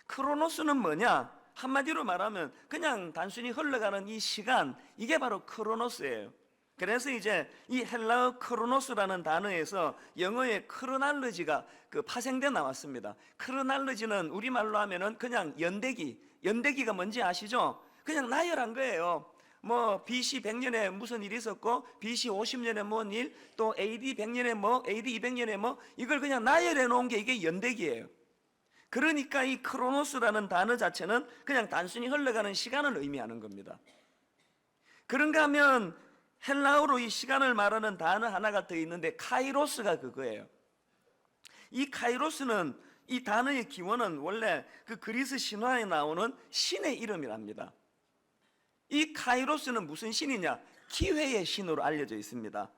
크로노스는 뭐냐? 한마디로 말하면 그냥 단순히 흘러가는 이 시간, 이게 바로 크로노스예요. 그래서 이제 이 헬라어 크로노스라는 단어에서 영어의 크로날로지가 파생돼 나왔습니다. 크로날로지는 우리말로 하면은 그냥 연대기가 뭔지 아시죠? 그냥 나열한 거예요. 뭐 BC 100년에 무슨 일이 있었고 BC 50년에 뭔 일, 또 AD 100년에 뭐 AD 200년에 뭐, 이걸 그냥 나열해 놓은 게 이게 연대기예요. 그러니까 이 크로노스라는 단어 자체는 그냥 단순히 흘러가는 시간을 의미하는 겁니다. 그런가 하면 헬라어로 이 시간을 말하는 단어 하나가 더 있는데 카이로스가 그거예요. 이 카이로스는 이 단어의 기원은 원래 그 그리스 신화에 나오는 신의 이름이랍니다. 이 카이로스는 무슨 신이냐? 기회의 신으로 알려져 있습니다.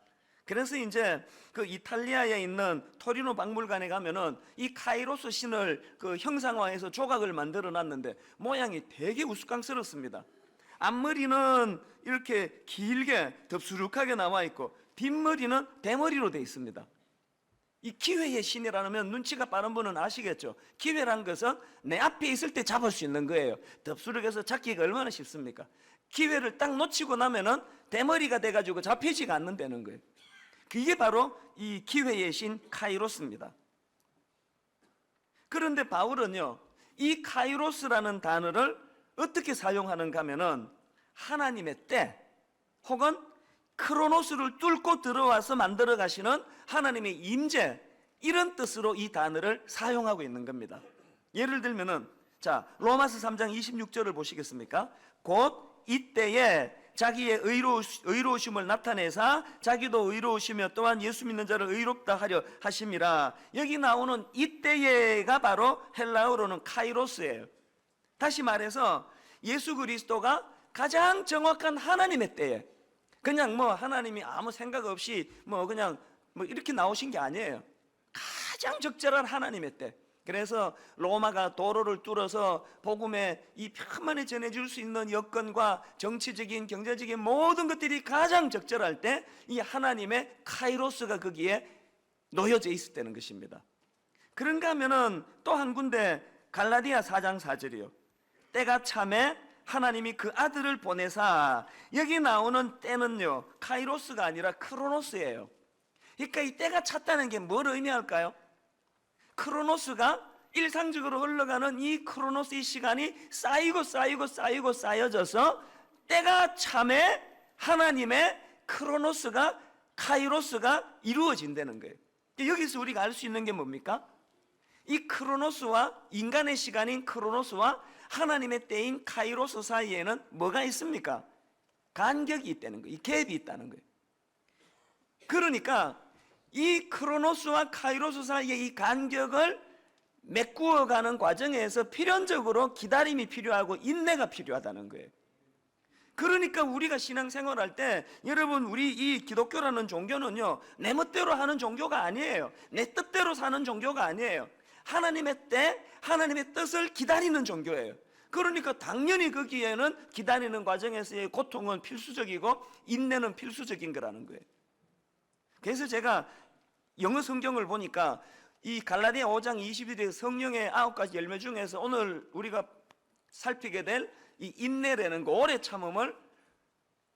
그래서 이제 그 이탈리아에 있는 토리노 박물관에 가면은 이 카이로스 신을 그 형상화해서 조각을 만들어 놨는데 모양이 되게 우스꽝스럽습니다. 앞머리는 이렇게 길게 덥수룩하게 나와 있고 뒷머리는 대머리로 되어 있습니다. 이 기회의 신이라면 눈치가 빠른 분은 아시겠죠? 기회란 것은 내 앞에 있을 때 잡을 수 있는 거예요. 덥수룩해서 잡기가 얼마나 쉽습니까? 기회를 딱 놓치고 나면은 대머리가 돼가지고 잡히지가 않는다는 거예요. 그게 바로 이 기회의 신 카이로스입니다. 그런데 바울은요, 이 카이로스라는 단어를 어떻게 사용하는가 하면은 하나님의 때 혹은 크로노스를 뚫고 들어와서 만들어 가시는 하나님의 임재, 이런 뜻으로 이 단어를 사용하고 있는 겁니다. 예를 들면은 자, 로마서 3장 26절을 보시겠습니까? 곧 이때에 자기의 의로우심을 나타내사 자기도 의로우시며 또한 예수 믿는 자를 의롭다 하려 하심이라. 여기 나오는 이때에가 바로 헬라어로는 카이로스예요. 다시 말해서 예수 그리스도가 가장 정확한 하나님의 때에, 그냥 뭐 하나님이 아무 생각 없이 뭐 그냥 뭐 이렇게 나오신 게 아니에요. 가장 적절한 하나님의 때. 그래서 로마가 도로를 뚫어서 복음의 이 편만에 전해줄 수 있는 여건과 정치적인 경제적인 모든 것들이 가장 적절할 때 이 하나님의 카이로스가 거기에 놓여져 있을 때는 것입니다. 그런가 하면은 또 한 군데 갈라디아 4장 4절이요. 때가 참에 하나님이 그 아들을 보내사, 여기 나오는 때는요 카이로스가 아니라 크로노스예요. 그러니까 이 때가 찼다는 게 뭘 의미할까요? 크로노스가 일상적으로 흘러가는 이 크로노스의 시간이 쌓여져서 때가 참에 하나님의 크로노스가, 카이로스가 이루어진다는 거예요. 여기서 우리가 알 수 있는 게 뭡니까? 이 크로노스와 인간의 시간인 크로노스와 하나님의 때인 카이로스 사이에는 뭐가 있습니까? 간격이 있다는 거예요. 이 갭이 있다는 거예요. 그러니까 이 크로노스와 카이로스 사이의 이 간격을 메꾸어가는 과정에서 필연적으로 기다림이 필요하고 인내가 필요하다는 거예요. 그러니까 우리가 신앙생활할 때 여러분, 우리 이 기독교라는 종교는요, 내 멋대로 하는 종교가 아니에요. 내 뜻대로 사는 종교가 아니에요. 하나님의 때, 하나님의 뜻을 기다리는 종교예요. 그러니까 당연히 거기에는 기다리는 과정에서의 고통은 필수적이고 인내는 필수적인 거라는 거예요. 그래서 제가 영어 성경을 보니까 이 갈라디아 5장 22절에 성령의 9가지 열매 중에서 오늘 우리가 살피게 될 이 인내라는 거, 오래 참음을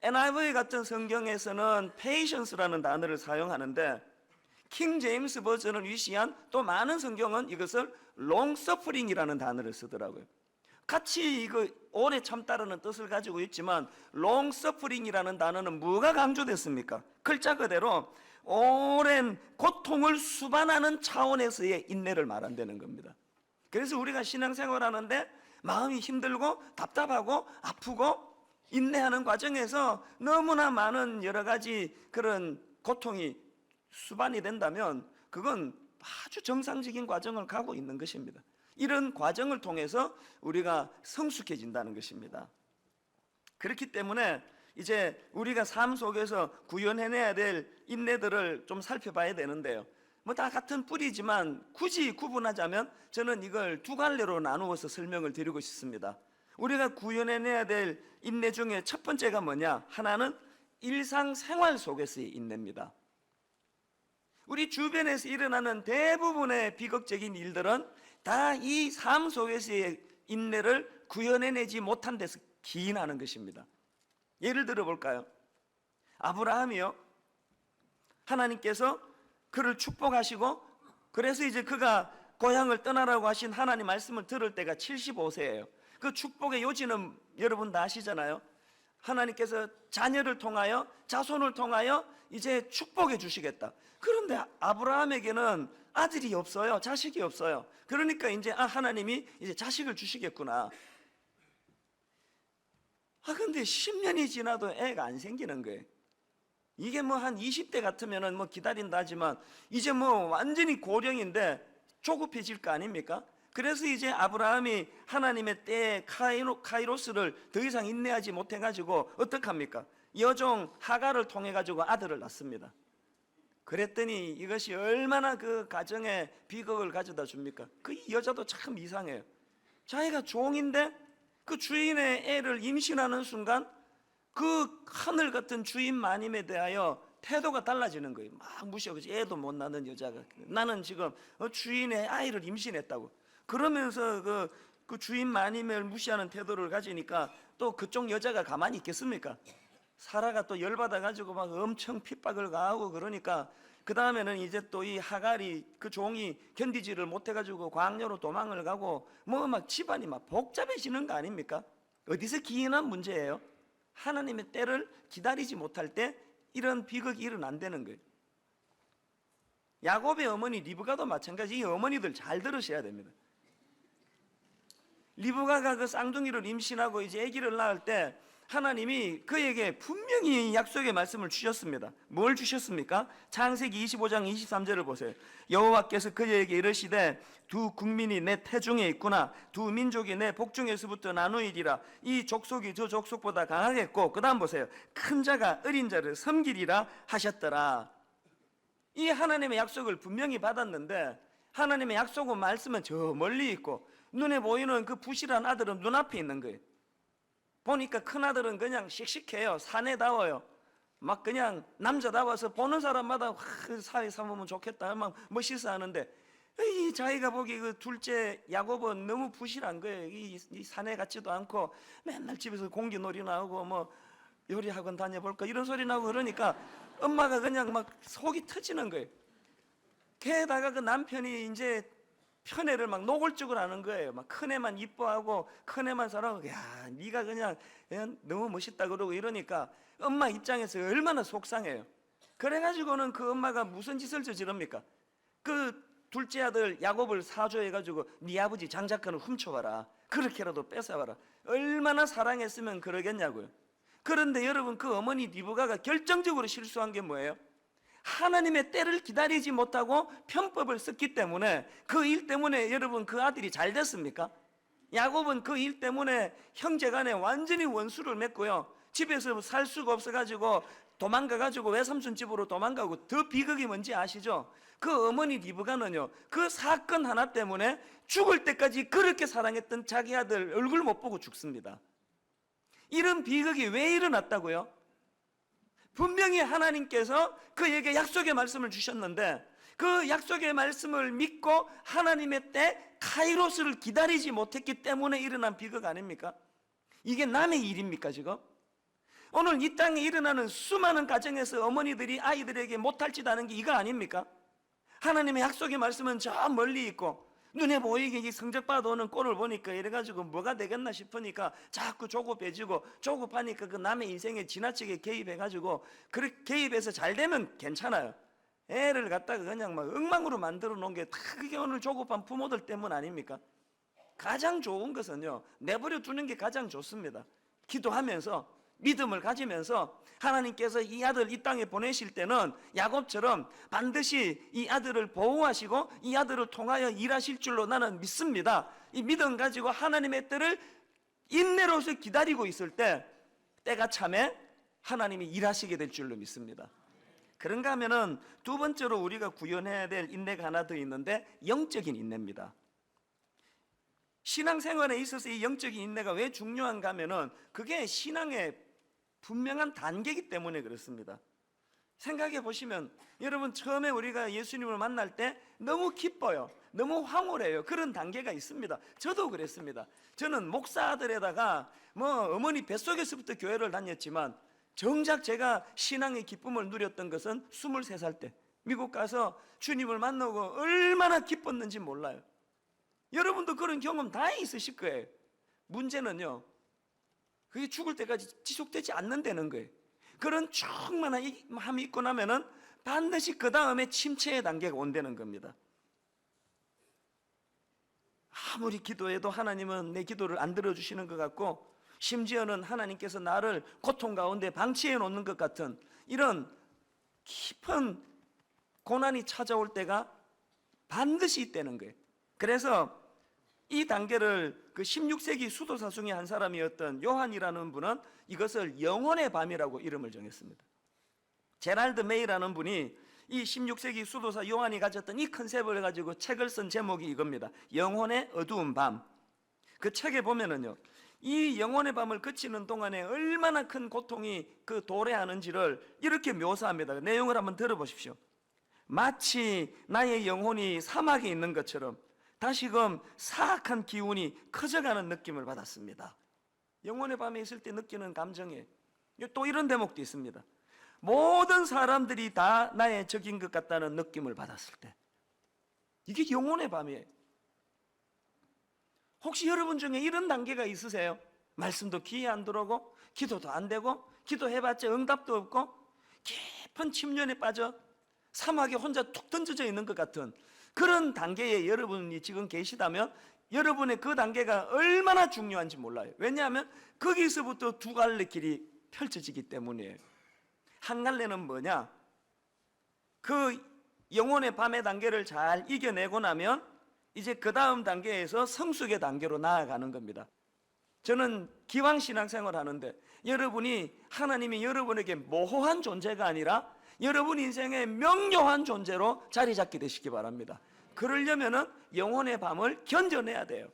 NIV 같은 성경에서는 patience라는 단어를 사용하는데, 킹 제임스 버전을 위시한 또 많은 성경은 이것을 long suffering이라는 단어를 쓰더라고요. 같이 이거 오래 참다라는 뜻을 가지고 있지만 long suffering이라는 단어는 뭐가 강조됐습니까? 글자 그대로 오랜 고통을 수반하는 차원에서의 인내를 말한다는 겁니다. 그래서 우리가 신앙생활하는데 마음이 힘들고 답답하고 아프고 인내하는 과정에서 너무나 많은 여러 가지 그런 고통이 수반이 된다면 그건 아주 정상적인 과정을 가고 있는 것입니다. 이런 과정을 통해서 우리가 성숙해진다는 것입니다. 그렇기 때문에 이제 우리가 삶 속에서 구현해내야 될 인내들을 좀 살펴봐야 되는데요, 뭐 다 같은 뿌리지만 굳이 구분하자면 저는 이걸 두 갈래로 나누어서 설명을 드리고 싶습니다. 우리가 구현해내야 될 인내 중에 첫 번째가 뭐냐? 하나는 일상생활 속에서의 인내입니다. 우리 주변에서 일어나는 대부분의 비극적인 일들은 다 이 삶 속에서의 인내를 구현해내지 못한 데서 기인하는 것입니다. 예를 들어 볼까요? 아브라함이요, 하나님께서 그를 축복하시고 그래서 이제 그가 고향을 떠나라고 하신 하나님 말씀을 들을 때가 75세예요. 그 축복의 요지는 여러분 다 아시잖아요. 하나님께서 자녀를 통하여, 자손을 통하여 이제 축복해 주시겠다. 그런데 아브라함에게는 아들이 없어요. 자식이 없어요. 그러니까 이제 하나님이 이제 자식을 주시겠구나. 근데 10년이 지나도 애가 안 생기는 거예요. 이게 뭐 한 20대 같으면은 뭐 기다린다 하지만 이제 뭐 완전히 고령인데 조급해질 거 아닙니까? 그래서 이제 아브라함이 하나님의 때에 카이로스를 더 이상 인내하지 못해가지고 어떡합니까? 여종 하갈을 통해가지고 아들을 낳습니다. 그랬더니 이것이 얼마나 그 가정에 비극을 가져다 줍니까? 그 여자도 참 이상해요. 자기가 종인데 그 주인의 애를 임신하는 순간 그 하늘 같은 주인 마님에 대하여 태도가 달라지는 거예요. 막 무시하고, 애도 못 낳는 여자가 나는 지금 주인의 아이를 임신했다고 그러면서 그 주인 마님을 무시하는 태도를 가지니까 또 그쪽 여자가 가만히 있겠습니까? 사라가 또 열받아 가지고 막 엄청 핍박을 가하고 그러니까 그 다음에는 이제 또 이 하갈이 그 종이 견디지를 못해 가지고 광야로 도망을 가고 뭐 막 집안이 막 복잡해지는 거 아닙니까? 어디서 기인한 문제예요? 하나님의 때를 기다리지 못할 때 이런 비극이 일어난다는 거예요. 야곱의 어머니 리브가도 마찬가지. 이 어머니들 잘 들으셔야 됩니다. 리브가가 그 쌍둥이를 임신하고 이제 아기를 낳을 때 하나님이 그에게 분명히 약속의 말씀을 주셨습니다. 뭘 주셨습니까? 창세기 25장 23절을 보세요. 여호와께서 그에게 이르시되 두 국민이 내 태중에 있구나. 두 민족이 내 복중에서부터 나누이리라. 이 족속이 저 족속보다 강하겠고, 그 다음 보세요. 큰 자가 어린 자를 섬기리라 하셨더라. 이 하나님의 약속을 분명히 받았는데 하나님의 약속은 말씀은 저 멀리 있고 눈에 보이는 그 부실한 아들은 눈앞에 있는 거예요. 보니까 큰아들은 그냥 씩씩해요. 사내다워요. 막 그냥 남자다워서 보는 사람마다 사회 삼으면 좋겠다 막 멋있어 하는데, 이 자기가 보기 그 둘째 야곱은 너무 부실한 거예요. 이 사내 같지도 않고 맨날 집에서 공기놀이 나오고 뭐 요리학원 다녀볼까 이런 소리 나고 그러니까 엄마가 그냥 막 속이 터지는 거예요. 게다가 그 남편이 이제 편애를 막 노골적으로 하는 거예요. 막 큰애만 이뻐하고 큰애만 사랑하고, 야 네가 그냥 너무 멋있다 그러고 이러니까 엄마 입장에서 얼마나 속상해요. 그래가지고는 그 엄마가 무슨 짓을 저지릅니까? 그 둘째 아들 야곱을 사주해가지고 네 아버지 장자권을 훔쳐와라, 그렇게라도 뺏어와라. 얼마나 사랑했으면 그러겠냐고요. 그런데 여러분, 그 어머니 리브가가 결정적으로 실수한 게 뭐예요? 하나님의 때를 기다리지 못하고 편법을 썼기 때문에 그 일 때문에 여러분 그 아들이 잘 됐습니까? 야곱은 그 일 때문에 형제간에 완전히 원수를 맺고요, 집에서 살 수가 없어가지고 도망가가지고 외삼촌 집으로 도망가고, 더 비극이 뭔지 아시죠? 그 어머니 리브가는요, 그 사건 하나 때문에 죽을 때까지 그렇게 사랑했던 자기 아들 얼굴 못 보고 죽습니다. 이런 비극이 왜 일어났다고요? 분명히 하나님께서 그에게 약속의 말씀을 주셨는데 그 약속의 말씀을 믿고 하나님의 때 카이로스를 기다리지 못했기 때문에 일어난 비극 아닙니까? 이게 남의 일입니까 지금? 오늘 이 땅에 일어나는 수많은 가정에서 어머니들이 아이들에게 못할 짓 하는 게 이거 아닙니까? 하나님의 약속의 말씀은 저 멀리 있고 눈에 보이게 이 성적 받아오는 꼴을 보니까 이래가지고 뭐가 되겠나 싶으니까 자꾸 조급해지고, 조급하니까 그 남의 인생에 지나치게 개입해가지고, 그렇게 개입해서 잘 되면 괜찮아요. 애를 갖다가 그냥 막 엉망으로 만들어 놓은 게 다 그게 오늘 조급한 부모들 때문 아닙니까? 가장 좋은 것은요, 내버려 두는 게 가장 좋습니다. 기도하면서 믿음을 가지면서 하나님께서 이 아들 이 땅에 보내실 때는 야곱처럼 반드시 이 아들을 보호하시고 이 아들을 통하여 일하실 줄로 나는 믿습니다. 이 믿음 가지고 하나님의 때를 인내로서 기다리고 있을 때 때가 참에 하나님이 일하시게 될 줄로 믿습니다. 그런가 하면은 두 번째로 우리가 구현해야 될 인내가 하나 더 있는데 영적인 인내입니다. 신앙생활에 있어서 이 영적인 인내가 왜 중요한가 하면은 그게 신앙의 분명한 단계이기 때문에 그렇습니다. 생각해 보시면 여러분, 처음에 우리가 예수님을 만날 때 너무 기뻐요, 너무 황홀해요. 그런 단계가 있습니다. 저도 그랬습니다. 저는 목사 아들에다가 어머니 뱃속에서부터 교회를 다녔지만 정작 제가 신앙의 기쁨을 누렸던 것은 23살 때 미국 가서 주님을 만나고 얼마나 기뻤는지 몰라요. 여러분도 그런 경험 다 있으실 거예요. 문제는요, 그게 죽을 때까지 지속되지 않는다는 거예요. 그런 충만함이 있고 나면은 반드시 그 다음에 침체의 단계가 온다는 겁니다. 아무리 기도해도 하나님은 내 기도를 안 들어주시는 것 같고, 심지어는 하나님께서 나를 고통 가운데 방치해 놓는 것 같은 이런 깊은 고난이 찾아올 때가 반드시 있다는 거예요. 그래서 이 단계를 그 16세기 수도사 중에 한 사람이었던 요한이라는 분은 이것을 영혼의 밤이라고 이름을 정했습니다. 제랄드 메이라는 분이 이 16세기 수도사 요한이 가졌던 이 컨셉을 가지고 책을 쓴 제목이 이겁니다. 영혼의 어두운 밤. 그 책에 보면은요, 이 영혼의 밤을 거치는 동안에 얼마나 큰 고통이 그 도래하는지를 이렇게 묘사합니다. 내용을 한번 들어보십시오. 마치 나의 영혼이 사막에 있는 것처럼 다시금 사악한 기운이 커져가는 느낌을 받았습니다. 영혼의 밤에 있을 때 느끼는 감정에 또 이런 대목도 있습니다. 모든 사람들이 다 나의 적인 것 같다는 느낌을 받았을 때, 이게 영혼의 밤이에요. 혹시 여러분 중에 이런 단계가 있으세요? 말씀도 귀에 안 들어오고 기도도 안 되고 기도해봤자 응답도 없고 깊은 침륜에 빠져 사막에 혼자 툭 던져져 있는 것 같은 그런 단계에 여러분이 지금 계시다면 여러분의 그 단계가 얼마나 중요한지 몰라요. 왜냐하면 거기서부터 두 갈래 길이 펼쳐지기 때문이에요. 한 갈래는 뭐냐? 그 영혼의 밤의 단계를 잘 이겨내고 나면 이제 그 다음 단계에서 성숙의 단계로 나아가는 겁니다. 저는 기왕 신앙생활 하는데 여러분이 하나님이 여러분에게 모호한 존재가 아니라 여러분 인생의 명료한 존재로 자리 잡게 되시기 바랍니다. 그러려면은 영혼의 밤을 견뎌내야 돼요.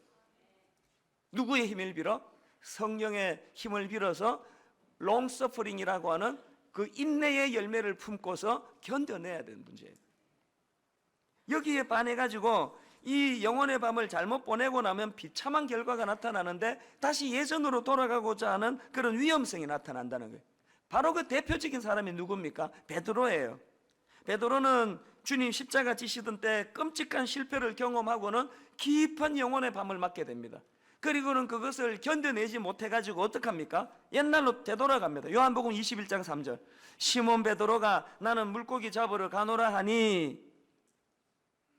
누구의 힘을 빌어? 성령의 힘을 빌어서 롱서퍼링이라고 하는 그 인내의 열매를 품고서 견뎌내야 되는 문제예요. 여기에 반해가지고 이 영혼의 밤을 잘못 보내고 나면 비참한 결과가 나타나는데 다시 예전으로 돌아가고자 하는 그런 위험성이 나타난다는 거예요. 바로 그 대표적인 사람이 누굽니까? 베드로예요. 베드로는 주님 십자가 지시던 때 끔찍한 실패를 경험하고는 깊은 영혼의 밤을 맞게 됩니다. 그리고는 그것을 견뎌내지 못해가지고 어떡합니까? 옛날로 되돌아갑니다. 요한복음 21장 3절 시몬 베드로가 나는 물고기 잡으러 가노라 하니,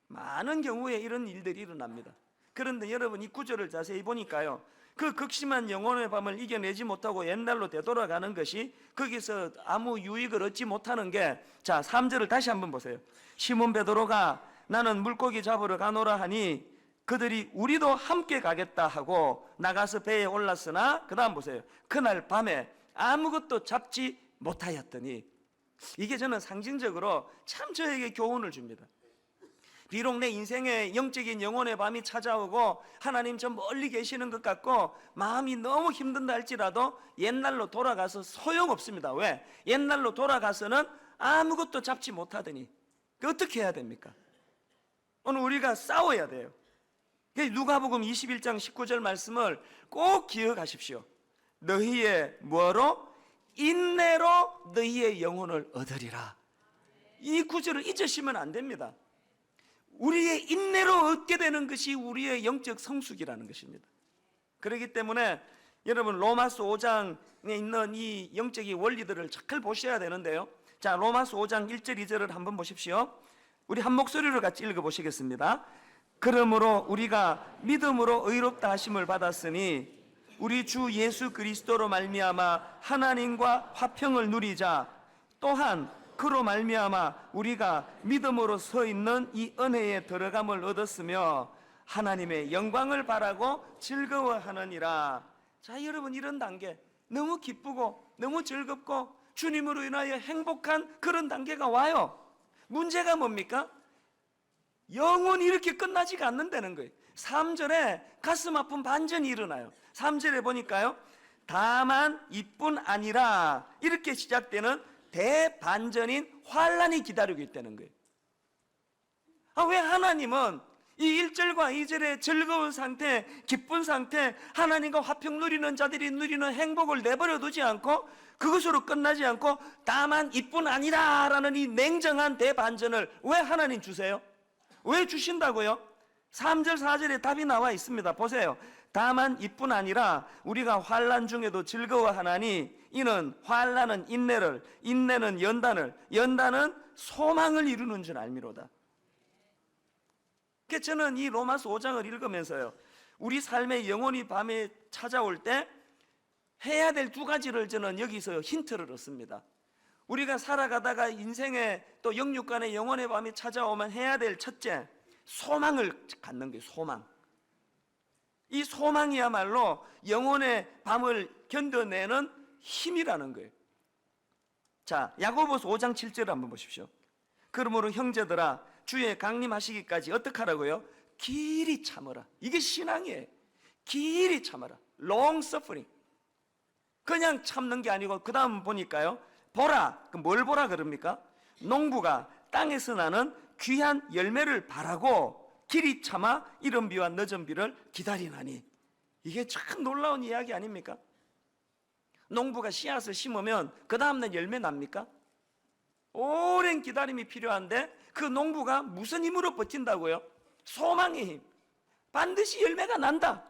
많은 경우에 이런 일들이 일어납니다. 그런데 여러분 이 구절을 자세히 보니까요, 그 극심한 영혼의 밤을 이겨내지 못하고 옛날로 되돌아가는 것이, 거기서 아무 유익을 얻지 못하는 게, 자 3절을 다시 한번 보세요. 시몬 베드로가 나는 물고기 잡으러 가노라 하니 그들이 우리도 함께 가겠다 하고 나가서 배에 올랐으나, 그 다음 보세요. 그날 밤에 아무것도 잡지 못하였더니. 이게 저는 상징적으로 참 저에게 교훈을 줍니다. 비록 내 인생에 영적인 영혼의 밤이 찾아오고 하나님 저 멀리 계시는 것 같고 마음이 너무 힘든다 할지라도 옛날로 돌아가서 소용없습니다. 왜? 옛날로 돌아가서는 아무것도 잡지 못하더니 어떻게 해야 됩니까? 오늘 우리가 싸워야 돼요. 누가복음 21장 19절 말씀을 꼭 기억하십시오. 너희의 뭐로? 인내로 너희의 영혼을 얻으리라. 이 구절을 잊으시면 안 됩니다. 우리의 인내로 얻게 되는 것이 우리의 영적 성숙이라는 것입니다. 그렇기 때문에 여러분 로마서 5장에 있는 이 영적인 원리들을 잘 보셔야 되는데요. 자, 로마서 5장 1절 2절을 한번 보십시오. 우리 한 목소리로 같이 읽어보시겠습니다. 그러므로 우리가 믿음으로 의롭다 하심을 받았으니 우리 주 예수 그리스도로 말미암아 하나님과 화평을 누리자. 또한 그로 말미암아 우리가 믿음으로 서 있는 이 은혜에 들어감을 얻었으며 하나님의 영광을 바라고 즐거워하느니라. 자, 여러분 이런 단계 너무 기쁘고 너무 즐겁고 주님으로 인하여 행복한 그런 단계가 와요. 문제가 뭡니까? 영원히 이렇게 끝나지가 않는다는 거예요. 3절에 가슴 아픈 반전이 일어나요. 3절에 보니까요, 다만 이뿐 아니라 이렇게 시작되는 대반전인 환란이 기다리고 있다는 거예요. 왜 하나님은 이 1절과 2절의 즐거운 상태, 기쁜 상태, 하나님과 화평 누리는 자들이 누리는 행복을 내버려 두지 않고 그것으로 끝나지 않고 다만 이뿐 아니라 라는 이 냉정한 대반전을 왜 하나님 주세요? 왜 주신다고요? 3절 4절에 답이 나와 있습니다. 보세요. 다만 이뿐 아니라 우리가 환난 중에도 즐거워하나니 이는 환난은 인내를, 인내는 연단을, 연단은 소망을 이루는 줄 알미로다. 그래서 저는 이 로마서 5장을 읽으면서요, 우리 삶의 영혼이 밤에 찾아올 때 해야 될 두 가지를 저는 여기서 힌트를 얻습니다. 우리가 살아가다가 인생에 또 영육간의 영혼의 밤이 찾아오면 해야 될 첫째, 소망을 갖는 거예요. 소망. 이 소망이야말로 영혼의 밤을 견뎌내는 힘이라는 거예요. 자, 야고보서 5장 7절을 한번 보십시오. 그러므로 형제들아 주의 강림하시기까지 어떻게 하라고요? 길이 참으라. 이게 신앙이에요. 길이 참으라. long suffering. 그냥 참는 게 아니고 그 다음 보니까요, 보라. 뭘 보라 그럽니까? 농부가 땅에서 나는 귀한 열매를 바라고 길이 참아 이른 비와 늦은 비를 기다리나니. 이게 참 놀라운 이야기 아닙니까? 농부가 씨앗을 심으면 그 다음날 열매 납니까? 오랜 기다림이 필요한데 그 농부가 무슨 힘으로 버틴다고요? 소망의 힘. 반드시 열매가 난다.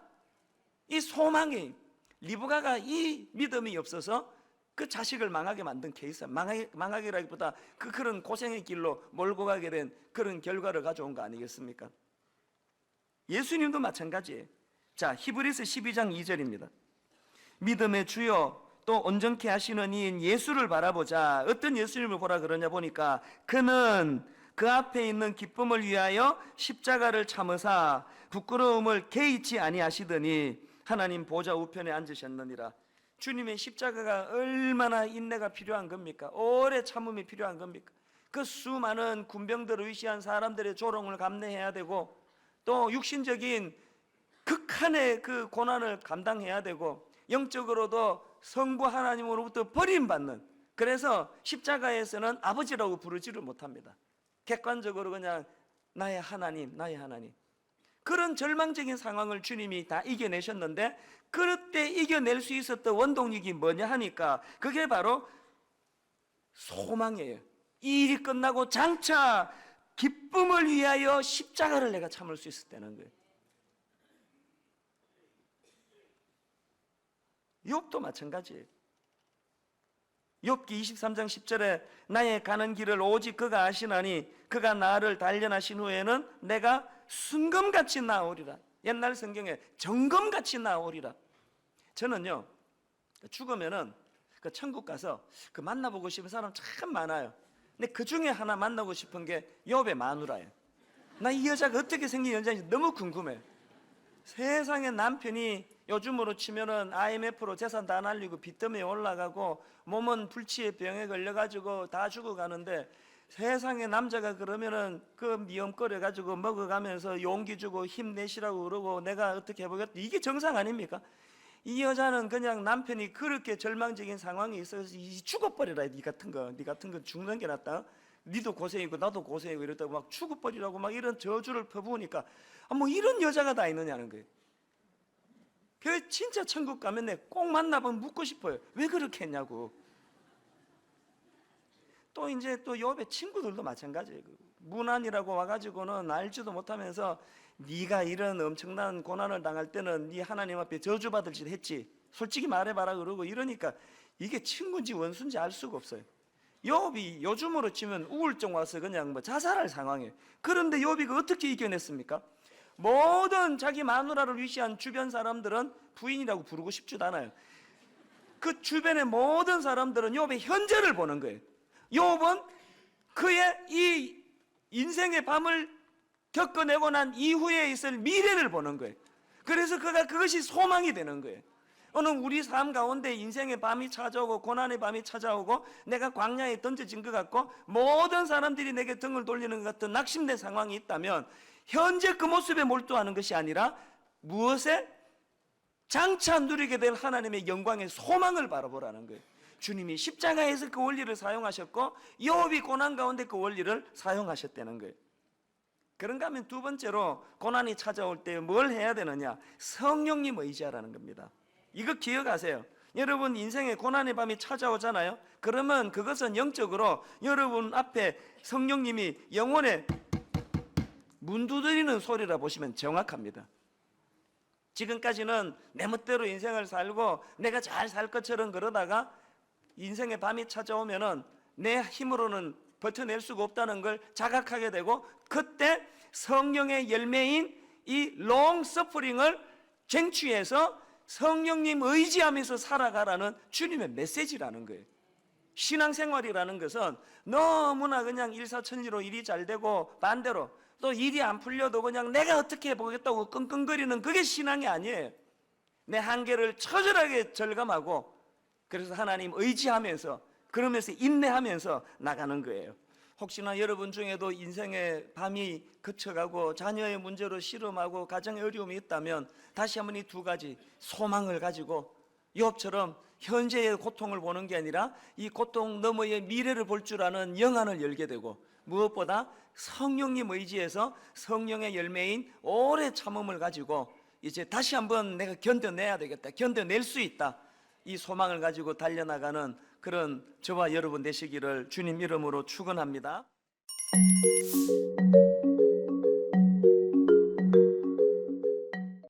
이 소망의 힘. 리브가가 이 믿음이 없어서 그 자식을 망하게 만든 케이스, 망하기라기보다 그런 고생의 길로 몰고 가게 된 그런 결과를 가져온 거 아니겠습니까? 예수님도 마찬가지예요. 자, 히브리서 12장 2절입니다. 믿음의 주요 또 온전케 하시는 이인 예수를 바라보자. 어떤 예수님을 보라 그러냐 보니까 그는 그 앞에 있는 기쁨을 위하여 십자가를 참으사 부끄러움을 개의치 아니하시더니 하나님 보좌 우편에 앉으셨느니라. 주님의 십자가가 얼마나 인내가 필요한 겁니까? 오래 참음이 필요한 겁니까? 그 수많은 군병들을 위시한 사람들의 조롱을 감내해야 되고 또 육신적인 극한의 그 고난을 감당해야 되고 영적으로도 성부 하나님으로부터 버림받는, 그래서 십자가에서는 아버지라고 부르지를 못합니다. 객관적으로 그냥 나의 하나님, 나의 하나님. 그런 절망적인 상황을 주님이 다 이겨내셨는데 그때 이겨낼 수 있었던 원동력이 뭐냐 하니까 그게 바로 소망이에요. 이 일이 끝나고 장차 기쁨을 위하여 십자가를 내가 참을 수 있었다는 거예요. 욥도 마찬가지예요. 욥기 23장 10절에 나의 가는 길을 오직 그가 아시나니 그가 나를 단련하신 후에는 내가 순금같이 나오리라. 옛날 성경에 정금같이 나오리라. 저는요, 죽으면은 그 천국 가서 그 만나보고 싶은 사람 참 많아요. 근데 그 중에 하나 만나고 싶은 게 욥의 마누라예요. 나 이 여자가 어떻게 생긴 여자인지 너무 궁금해. 세상에 남편이 요즘으로 치면은 IMF로 재산 다 날리고 빚더미에 올라가고 몸은 불치의 병에 걸려가지고 다 죽어가는데, 세상에 남자가 그러면은 그 미엄거려 가지고 먹어가면서 용기 주고 힘내시라고 그러고 내가 어떻게 해보겠다, 이게 정상 아닙니까? 이 여자는 그냥 남편이 그렇게 절망적인 상황이 있어서 이 죽어버리라, 니 같은 거 죽는 게 낫다, 니도 고생이고 나도 고생이고 이러다가 막 죽어버리라고 막 이런 저주를 퍼부으니까, 뭐 이런 여자가 다 있느냐는 거예요. 그 진짜 천국 가면 내 꼭 만나보면 묻고 싶어요. 왜 그렇게 했냐고. 또 이제 또 욥의 친구들도 마찬가지예요. 문안이라고 와가지고는 알지도 못하면서 네가 이런 엄청난 고난을 당할 때는 네 하나님 앞에 저주받을 짓 했지, 솔직히 말해봐라 그러고 이러니까 이게 친구인지 원수인지 알 수가 없어요. 욥이 요즘으로 치면 우울증 와서 그냥 뭐 자살할 상황이에요. 그런데 욥이 그 어떻게 이겨냈습니까? 모든 자기 마누라를 위시한 주변 사람들은 부인이라고 부르고 싶지도 않아요. 그 주변의 모든 사람들은 욥의 현재를 보는 거예요. 욥은 그의 이 인생의 밤을 겪어내고 난 이후에 있을 미래를 보는 거예요. 그래서 그것이 소망이 되는 거예요. 오늘 우리 삶 가운데 인생의 밤이 찾아오고 고난의 밤이 찾아오고 내가 광야에 던져진 것 같고 모든 사람들이 내게 등을 돌리는 것 같은 낙심된 상황이 있다면, 현재 그 모습에 몰두하는 것이 아니라 무엇에? 장차 누리게 될 하나님의 영광의 소망을 바라보라는 거예요. 주님이 십자가에서 그 원리를 사용하셨고 욥이 고난 가운데 그 원리를 사용하셨다는 거예요. 그런가 하면 두 번째로 고난이 찾아올 때 뭘 해야 되느냐? 성령님 의지하라는 겁니다. 이거 기억하세요. 여러분 인생에 고난의 밤이 찾아오잖아요. 그러면 그것은 영적으로 여러분 앞에 성령님이 영혼에 문 두드리는 소리라 보시면 정확합니다. 지금까지는 내 멋대로 인생을 살고 내가 잘 살 것처럼 그러다가 인생의 밤이 찾아오면은 내 힘으로는 버텨낼 수가 없다는 걸 자각하게 되고, 그때 성령의 열매인 이 롱 서프링을 쟁취해서 성령님 의지하면서 살아가라는 주님의 메시지라는 거예요. 신앙생활이라는 것은 너무나 그냥 일사천리로 일이 잘 되고 반대로 또 일이 안 풀려도 그냥 내가 어떻게 해보겠다고 끙끙거리는 그게 신앙이 아니에요. 내 한계를 처절하게 절감하고 그래서 하나님 의지하면서 그러면서 인내하면서 나가는 거예요. 혹시나 여러분 중에도 인생의 밤이 그쳐가고 자녀의 문제로 씨름하고 가정의 어려움이 있다면 다시 한번 이 두 가지 소망을 가지고 욥처럼 현재의 고통을 보는 게 아니라 이 고통 너머의 미래를 볼 줄 아는 영안을 열게 되고, 무엇보다 성령님 의지에서 성령의 열매인 오래 참음을 가지고 이제 다시 한번 내가 견뎌내야 되겠다, 견뎌낼 수 있다, 이 소망을 가지고 달려나가는 그런 저와 여러분 되시기를 주님 이름으로 축원합니다.